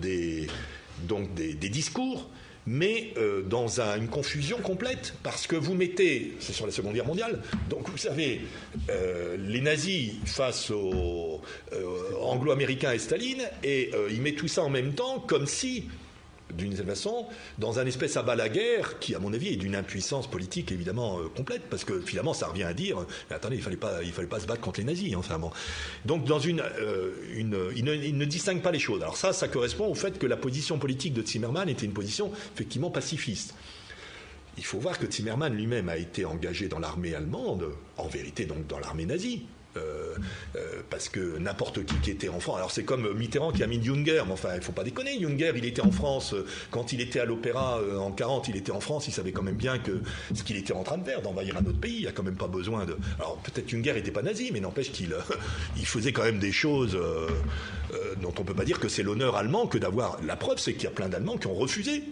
des discours, mais dans une confusion complète, parce que vous mettez, c'est sur la Seconde Guerre mondiale, donc vous savez, les nazis face aux anglo-américains et Staline, et il met tout ça en même temps, comme si, d'une certaine façon, dans un espèce à bas la guerre qui, à mon avis, est d'une impuissance politique évidemment complète, parce que finalement, ça revient à dire, mais attendez, il fallait pas se battre contre les nazis, enfin bon. Donc, il ne distingue pas les choses. Alors ça correspond au fait que la position politique de Zimmermann était une position effectivement pacifiste. Il faut voir que Zimmermann lui-même a été engagé dans l'armée allemande, en vérité donc dans l'armée nazie. Parce que n'importe qui était en France, alors c'est comme Mitterrand qui a mis Junger, mais enfin il faut pas déconner, Junger il était en France quand il était à l'opéra en 40, il était en France, il savait quand même bien que ce qu'il était en train de faire, d'envahir un autre pays, il n'y a quand même pas besoin de... Alors peut-être Junger n'était pas nazi, mais n'empêche qu'il il faisait quand même des choses dont on peut pas dire que c'est l'honneur allemand que d'avoir... La preuve c'est qu'il y a plein d'Allemands qui ont refusé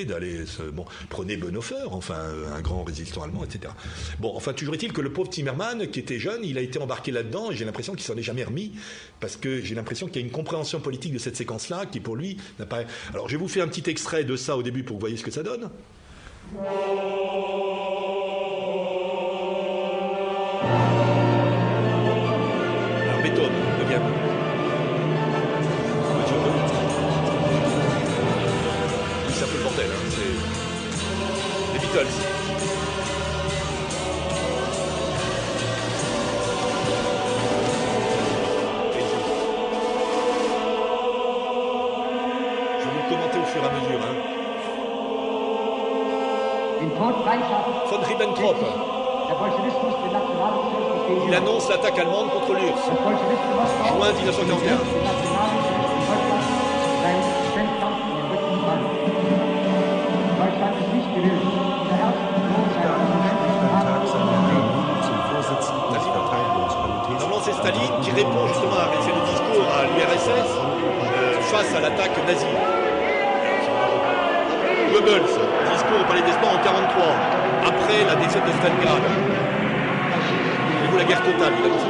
d'aller... Bon, prenez Bonhoeffer, enfin un grand résistant allemand, etc. Bon, enfin toujours est-il que le pauvre Zimmermann qui était jeune, il a été embarqué là-dedans et j'ai l'impression qu'il s'en est jamais remis parce que j'ai l'impression qu'il y a une compréhension politique de cette séquence-là qui pour lui n'a pas... Alors je vais vous faire un petit extrait de ça au début pour que vous voyez ce que ça donne. Alors Beethoven, neuvième. C'est un peu le bordel, hein. C'est les Beatles. Von Ribbentrop. Il annonce l'attaque allemande contre l'URSS. Juin 1941. Normalement, c'est Staline qui répond justement à c'est le discours à l'URSS face à l'attaque nazie. Goebbels, discours au Palais des Sports en 1943, après la défaite de Stalingrad. Et la guerre totale, il a dit.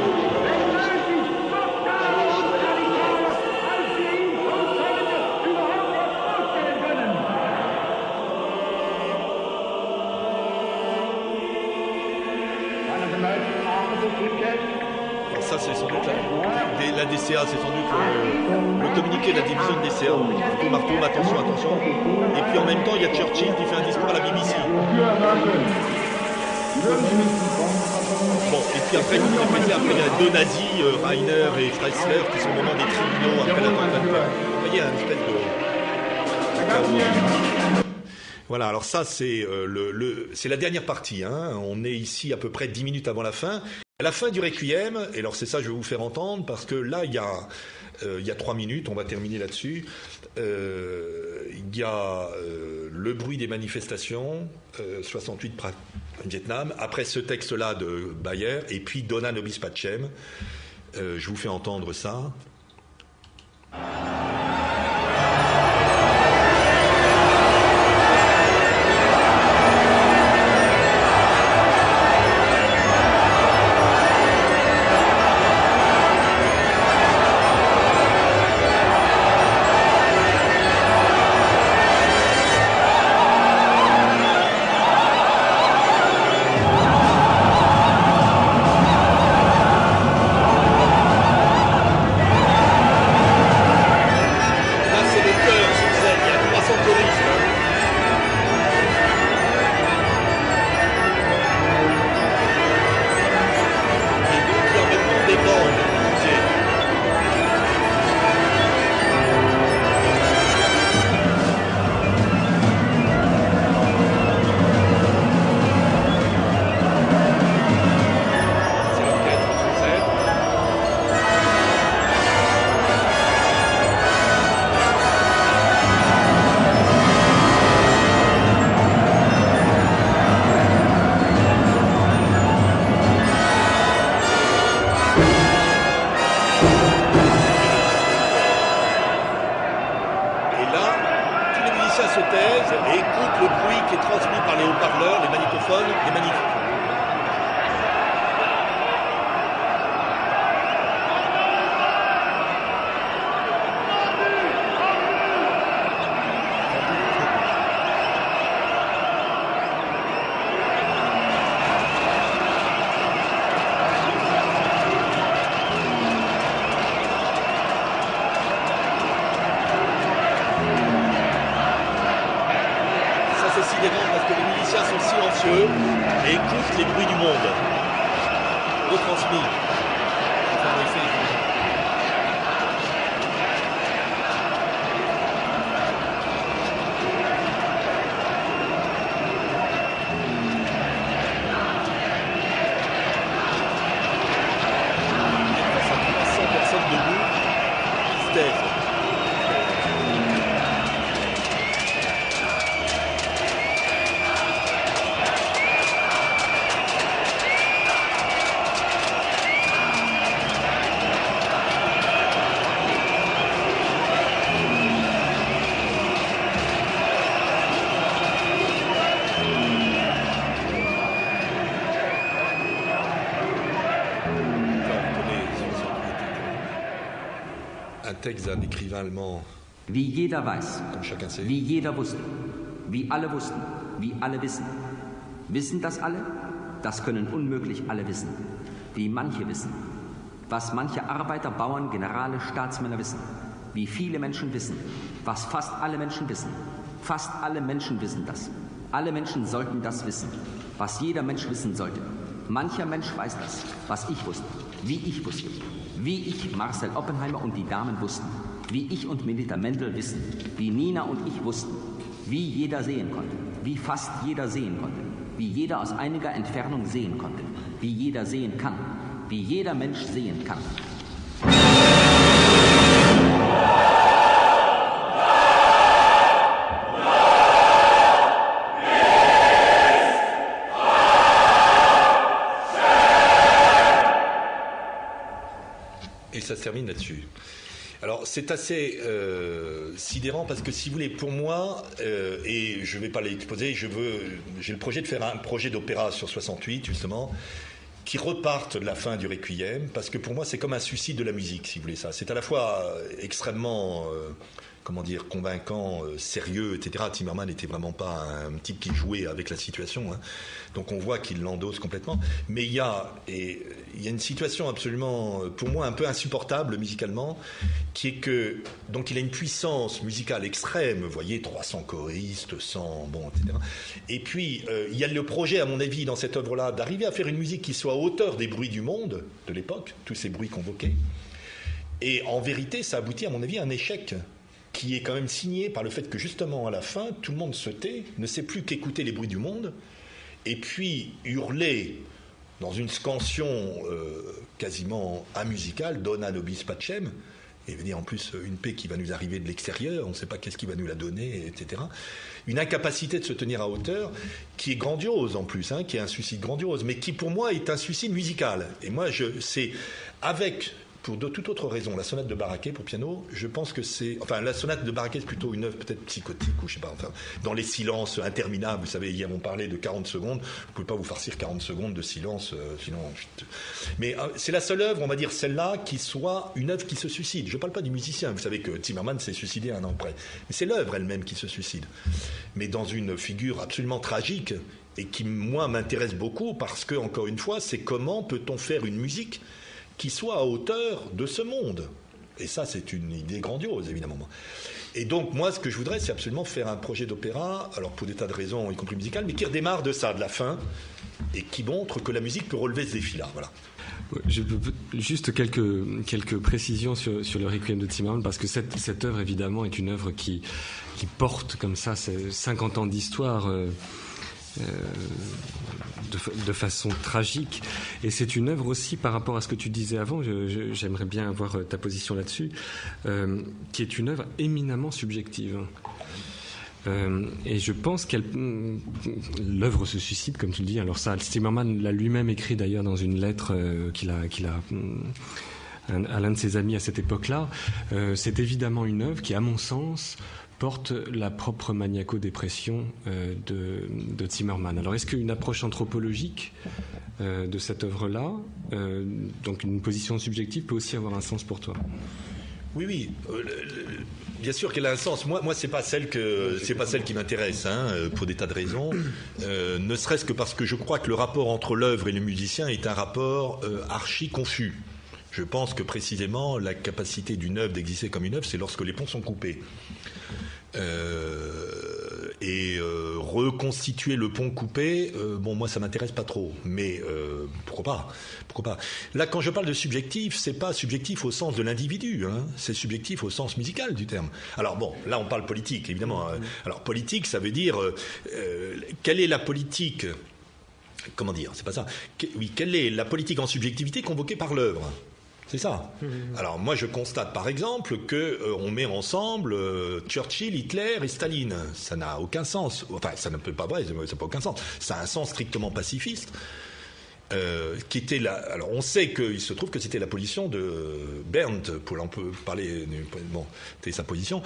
Alors ça, c'est sans doute la DCA, c'est sans doute le communiqué de la division de DCA. Marteau, marteau, attention, attention. Et puis en même temps, il y a Churchill qui fait un discours à la BBC. Bon, et puis après, vous répétez, après il y a deux nazis, Rainer et Freisler, qui sont au moment des tribunaux après la tempête. Vous voyez, un espèce de... Voilà, alors ça c'est c'est la dernière partie, hein. On est ici à peu près 10 minutes avant la fin. À la fin du Requiem, et alors c'est ça que je vais vous faire entendre, parce que là il y a 3 minutes, on va terminer là-dessus. Il y a le bruit des manifestations, 68 Vietnam, après ce texte-là de Bayer, et puis Dona nobis pacem. Je vous fais entendre ça. Texte d'un écrivain allemand, wie jeder weiß, comme chacun sait. wie jeder wusste, wie alle wussten, wie alle wissen. Wissen das alle? Das können unmöglich alle wissen. Wie manche wissen. Was manche Arbeiter, Bauern, Generale, Staatsmänner wissen. Wie viele Menschen wissen. Was fast alle Menschen wissen. Fast alle Menschen wissen das. Alle Menschen sollten das wissen. Was jeder Mensch wissen sollte. Mancher Mensch weiß das, was ich wusste, wie ich wusste. Wie ich, Marcel Oppenheimer und die Damen wussten. Wie ich und Milita Mendel wissen. Wie Nina und ich wussten. Wie jeder sehen konnte. Wie fast jeder sehen konnte. Wie jeder aus einiger Entfernung sehen konnte. Wie jeder sehen kann. Wie jeder Mensch sehen kann. Et ça se termine là-dessus. Alors c'est assez sidérant parce que si vous voulez, pour moi, et je ne vais pas l'exposer, j'ai le projet de faire un projet d'opéra sur 68 justement, qui repartent de la fin du Requiem, parce que pour moi c'est comme un suicide de la musique, si vous voulez ça. C'est à la fois extrêmement, comment dire, convaincant, sérieux, etc. Timmerman n'était vraiment pas un type qui jouait avec la situation, hein. Donc on voit qu'il l'endosse complètement. Mais il y a une situation absolument, pour moi, un peu insupportable musicalement, qui est que, donc il a une puissance musicale extrême, vous voyez, 300 choristes, 100, bon, etc. Et puis, il y a le projet, à mon avis, dans cette œuvre-là, d'arriver à faire une musique qui soit à hauteur des bruits du monde, de l'époque, tous ces bruits convoqués. Et en vérité, ça aboutit, à mon avis, à un échec qui est quand même signé par le fait que justement à la fin, tout le monde se tait, ne sait plus qu'écouter les bruits du monde, et puis hurler dans une scansion quasiment amusicale, Dona nobis pacem, et venir en plus une paix qui va nous arriver de l'extérieur, on ne sait pas qu'est-ce qui va nous la donner, etc. Une incapacité de se tenir à hauteur qui est grandiose en plus, hein, qui est un suicide grandiose, mais qui pour moi est un suicide musical. Et moi, c'est avec... Pour de toute autre raison, la sonate de Barraquet pour piano, je pense que c'est... Enfin, la sonate de Barraquet, c'est plutôt une œuvre peut-être psychotique, ou je sais pas, enfin, dans les silences interminables. Vous savez, hier, on parlait de 40 secondes. Vous ne pouvez pas vous farcir 40 secondes de silence, sinon... Mais c'est la seule œuvre, on va dire, celle-là, qui soit une œuvre qui se suicide. Je ne parle pas du musicien. Vous savez que Zimmermann s'est suicidé un an après. Mais c'est l'œuvre elle-même qui se suicide. Mais dans une figure absolument tragique, et qui, moi, m'intéresse beaucoup, parce que, encore une fois, c'est comment peut-on faire une musique qui soit à hauteur de ce monde. Et ça, c'est une idée grandiose, évidemment. Et donc, moi, ce que je voudrais, c'est absolument faire un projet d'opéra, alors pour des tas de raisons, y compris musicales, mais qui redémarre de ça, de la fin, et qui montre que la musique peut relever ce défi-là. Voilà. Juste quelques précisions sur le Requiem de Zimmermann, parce que cette œuvre, évidemment, est une œuvre qui porte comme ça 50 ans d'histoire... de façon tragique, et c'est une œuvre aussi par rapport à ce que tu disais avant, j'aimerais bien avoir ta position là-dessus, qui est une œuvre éminemment subjective, et je pense l'œuvre se suicide, comme tu le dis. Alors ça, Zimmermann l'a lui-même écrit d'ailleurs dans une lettre qu'il a à l'un de ses amis à cette époque-là. C'est évidemment une œuvre qui, à mon sens, porte la propre maniaco-dépression de Zimmermann. Alors, est-ce qu'une approche anthropologique de cette œuvre-là, donc une position subjective, peut aussi avoir un sens pour toi ? Oui. Bien sûr qu'elle a un sens. Moi, c'est pas celle qui m'intéresse, hein, pour des tas de raisons. Ne serait-ce que parce que je crois que le rapport entre l'œuvre et le musicien est un rapport archi confus. Je pense que précisément la capacité d'une œuvre d'exister comme une œuvre, c'est lorsque les ponts sont coupés. Reconstituer le pont coupé, moi ça m'intéresse pas trop, mais pourquoi pas. Là, quand je parle de subjectif, c'est pas subjectif au sens de l'individu, hein, c'est subjectif au sens musical du terme. Alors bon, là on parle politique, évidemment. Alors politique, ça veut dire quelle est la politique, comment dire, c'est pas ça. Quelle est la politique en subjectivité convoquée par l'œuvre ? C'est ça. Alors moi je constate par exemple que on met ensemble Churchill, Hitler et Staline. Ça n'a aucun sens. Enfin, ça ne peut pas vrai, ça n'a pas aucun sens. Ça a un sens strictement pacifiste. Qui était là. Alors on sait qu'il se trouve que c'était la position de Berndt, on peut parler, bon, c'était sa position.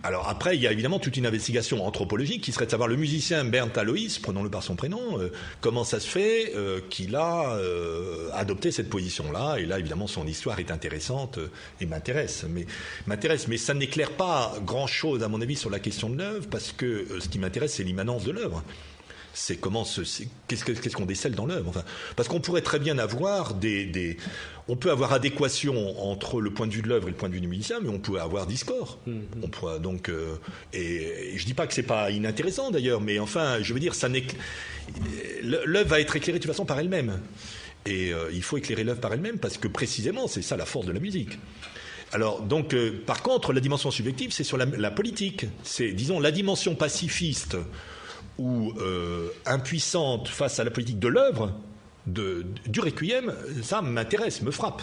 Alors après il y a évidemment toute une investigation anthropologique qui serait de savoir le musicien Berndt Alois, prenons-le par son prénom, comment ça se fait qu'il a adopté cette position-là. Et là évidemment son histoire est intéressante et m'intéresse, mais ça n'éclaire pas grand-chose à mon avis sur la question de l'œuvre, parce que ce qui m'intéresse c'est l'immanence de l'œuvre. C'est qu'est-ce qu'on décèle dans l'œuvre, enfin, parce qu'on pourrait très bien avoir on peut avoir adéquation entre le point de vue de l'œuvre et le point de vue du musicien, mais on peut avoir discord. On pourrait donc et je dis pas que c'est pas inintéressant d'ailleurs, mais enfin je veux dire l'œuvre va être éclairée de toute façon par elle-même, et il faut éclairer l'œuvre par elle-même parce que précisément c'est ça la force de la musique. Alors donc par contre la dimension subjective c'est sur la politique, c'est disons la dimension pacifiste ou impuissante face à la politique de l'œuvre, du Requiem, ça m'intéresse, me frappe.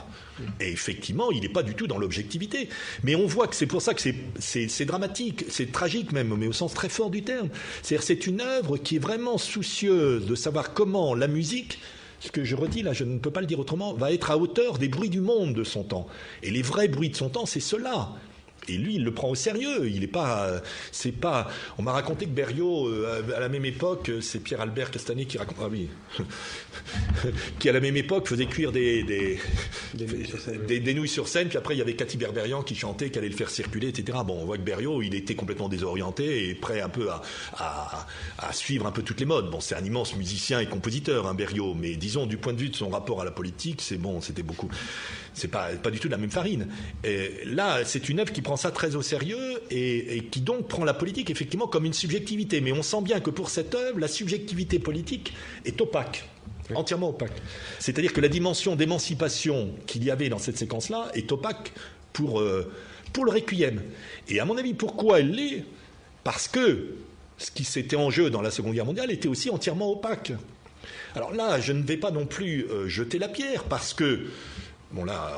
Et effectivement, il n'est pas du tout dans l'objectivité. Mais on voit que c'est pour ça que c'est dramatique, c'est tragique même, mais au sens très fort du terme. C'est-à-dire c'est une œuvre qui est vraiment soucieuse de savoir comment la musique, ce que je redis là, je ne peux pas le dire autrement, va être à hauteur des bruits du monde de son temps. Et les vrais bruits de son temps, c'est ceux-là. Et lui, il le prend au sérieux. Il est pas, c'est pas. On m'a raconté que Berriot, à la même époque, c'est Pierre-Albert Castanet qui raconte. Ah oui, qui à la même époque faisait cuire des nouilles sur scène. Puis après, il y avait Cathy Berberian qui chantait, qui allait le faire circuler, etc. Bon, on voit que Berriot, il était complètement désorienté et prêt un peu à suivre un peu toutes les modes. Bon, c'est un immense musicien et compositeur, hein, Berriot. Mais disons, du point de vue de son rapport à la politique, c'est bon, c'était beaucoup. C'est pas du tout de la même farine. Et là, c'est une œuvre qui prend ça très au sérieux et qui donc prend la politique effectivement comme une subjectivité. Mais on sent bien que pour cette œuvre, la subjectivité politique est opaque, entièrement opaque. C'est-à-dire que la dimension d'émancipation qu'il y avait dans cette séquence-là est opaque pour pour le Requiem. Et à mon avis, pourquoi elle l'est ? Parce que ce qui s'était en jeu dans la Seconde Guerre mondiale était aussi entièrement opaque. Alors là, je ne vais pas non plus jeter la pierre, parce que, bon là,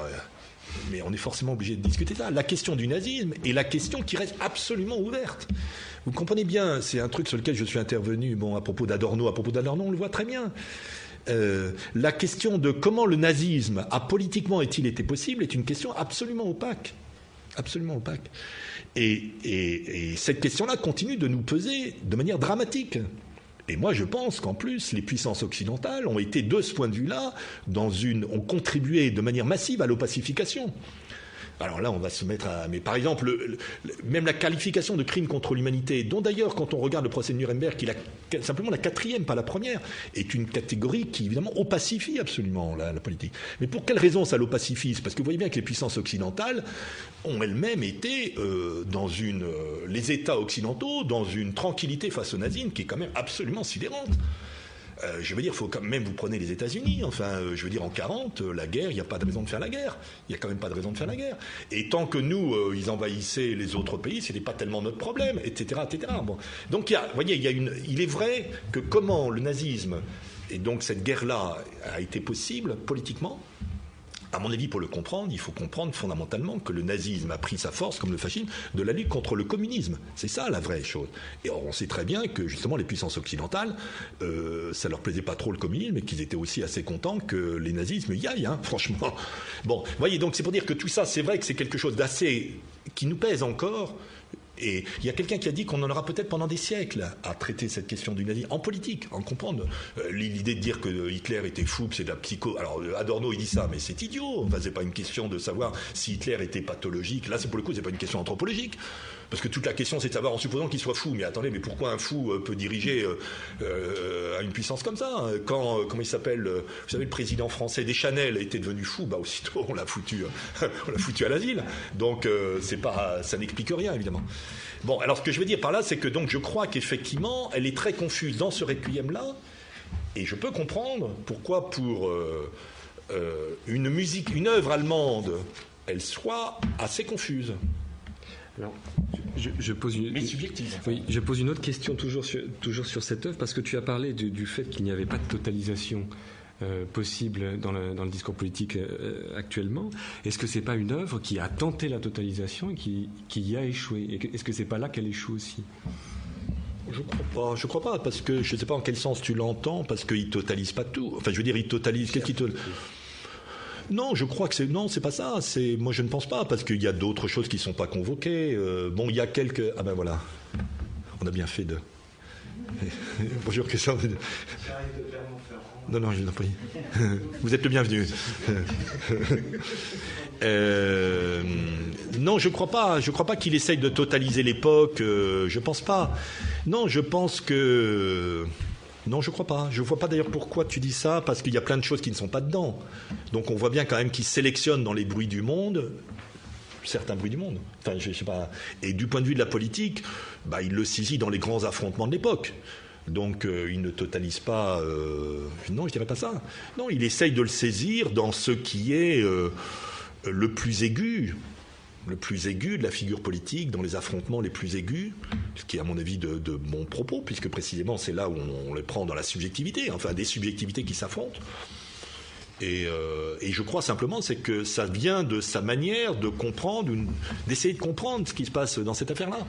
mais on est forcément obligé de discuter ça. La question du nazisme est la question qui reste absolument ouverte. Vous comprenez bien, c'est un truc sur lequel je suis intervenu, à propos d'Adorno. À propos d'Adorno, on le voit très bien. La question de comment le nazisme a politiquement est-il été possible est une question absolument opaque. Absolument opaque. Et cette question-là continue de nous peser de manière dramatique. Et moi, je pense qu'en plus, les puissances occidentales ont été, de ce point de vue-là, ont contribué de manière massive à l'opacification. Alors là, on va se mettre à... Mais par exemple, même la qualification de crime contre l'humanité, dont d'ailleurs, quand on regarde le procès de Nuremberg, qui est simplement la 4e, pas la première, est une catégorie qui, évidemment, opacifie absolument la politique. Mais pour quelle raison ça l'opacifie ? Parce que vous voyez bien que les puissances occidentales ont elles-mêmes été les États occidentaux dans une tranquillité face au nazisme qui est quand même absolument sidérante. Je veux dire, faut quand même, vous prenez les États-Unis, je veux dire, en 40, la guerre, il n'y a pas de raison de faire la guerre. Il n'y a quand même pas de raison de faire la guerre. Et tant que nous, ils envahissaient les autres pays, ce n'était pas tellement notre problème, etc., etc. Bon. Donc, vous voyez, il est vrai que comment le nazisme, et donc cette guerre-là, a été possible politiquement. À mon avis, pour le comprendre, il faut comprendre fondamentalement que le nazisme a pris sa force, comme le fascisme, de la lutte contre le communisme. C'est ça la vraie chose. Et on sait très bien que justement les puissances occidentales, ça leur plaisait pas trop le communisme, et qu'ils étaient aussi assez contents que les nazismes y aillent, franchement. Bon, vous voyez, donc c'est pour dire que tout ça, c'est vrai que c'est quelque chose d'assez... qui nous pèse encore. Et il y a quelqu'un qui a dit qu'on en aura peut-être pendant des siècles à traiter cette question du nazisme en politique, en comprendre. L'idée de dire que Hitler était fou, c'est de la psycho. Alors Adorno il dit ça, mais c'est idiot. C'est pas une question de savoir si Hitler était pathologique. Là, pour le coup, c'est pas une question anthropologique. Parce que toute la question, c'est de savoir, en supposant qu'il soit fou. Mais attendez, mais pourquoi un fou peut diriger à une puissance comme ça ? Quand, comment il s'appelle, vous savez, le président français Deschanel était devenu fou, aussitôt on l'a foutu à l'asile. Donc ça n'explique rien, évidemment. Bon, alors ce que je veux dire par là, c'est que donc je crois qu'effectivement, elle est très confuse dans ce requiem-là, et je peux comprendre pourquoi pour une œuvre allemande, elle soit assez confuse. Alors, je pose une... Mais subjective. Oui, je pose une autre question toujours sur cette œuvre, parce que tu as parlé du fait qu'il n'y avait pas de totalisation possible dans le discours politique actuellement. Est-ce que c'est pas une œuvre qui a tenté la totalisation et qui y a échoué ? Est-ce que c'est pas là qu'elle échoue aussi ? Je crois pas, parce que je sais pas en quel sens tu l'entends, parce qu'il totalise pas tout. Enfin, je veux dire, il totalise... Qu'est-ce qu'il totalise ? Non, je crois que c'est pas ça. Moi, je ne pense pas, parce qu'il y a d'autres choses qui sont pas convoquées. Il y a quelques... Ah ben voilà, on a bien fait de... Bonjour, Christian. Non, je vous en prie. Vous êtes le bienvenu. Non, je crois pas qu'il essaye de totaliser l'époque. Je pense pas. Non, je pense que... Non, je crois pas. Je vois pas d'ailleurs pourquoi tu dis ça, parce qu'il y a plein de choses qui ne sont pas dedans. Donc on voit bien quand même qu'il sélectionne dans les bruits du monde certains bruits du monde. Enfin, je sais pas. Et du point de vue de la politique, il le saisit dans les grands affrontements de l'époque. Donc il ne totalise pas... Non, je dirais pas ça. Non, il essaye de le saisir dans ce qui est le plus aigu de la figure politique, dans les affrontements les plus aigus, ce qui est à mon avis de bons propos, puisque précisément c'est là où on les prend dans la subjectivité, des subjectivités qui s'affrontent. Et je crois simplement c'est que ça vient de sa manière de comprendre, d'essayer de comprendre ce qui se passe dans cette affaire-là.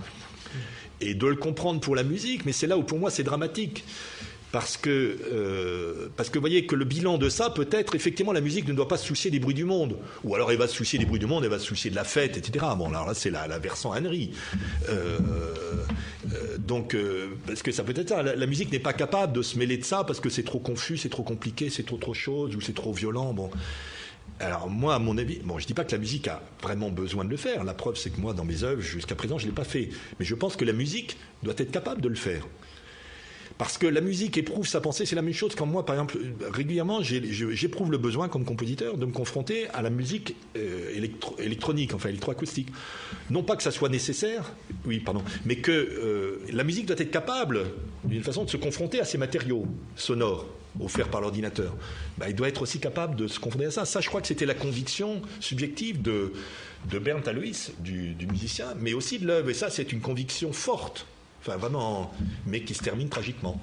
Et de le comprendre pour la musique, mais c'est là où pour moi c'est dramatique. Parce que vous voyez que le bilan de ça, peut-être, effectivement, la musique ne doit pas se soucier des bruits du monde. Ou alors elle va se soucier des bruits du monde, elle va se soucier de la fête, etc. Bon, alors là, c'est la versant ânerie. Parce que ça peut être ça. La musique n'est pas capable de se mêler de ça parce que c'est trop confus, c'est trop compliqué, c'est trop de choses, ou c'est trop violent. Bon. Alors moi, à mon avis, je dis pas que la musique a vraiment besoin de le faire. La preuve, c'est que moi, dans mes œuvres, jusqu'à présent, je l'ai pas fait. Mais je pense que la musique doit être capable de le faire. Parce que la musique éprouve sa pensée, c'est la même chose quand moi, par exemple, régulièrement, j'éprouve le besoin comme compositeur de me confronter à la musique électronique, enfin électroacoustique. Non pas que ça soit nécessaire, mais que la musique doit être capable, d'une façon, de se confronter à ces matériaux sonores offerts par l'ordinateur. Il doit être aussi capable de se confronter à ça. Ça, je crois que c'était la conviction subjective de Bernd Alois, du musicien, mais aussi de l'œuvre. Et ça, c'est une conviction forte. Enfin, vraiment, mais qui se termine tragiquement.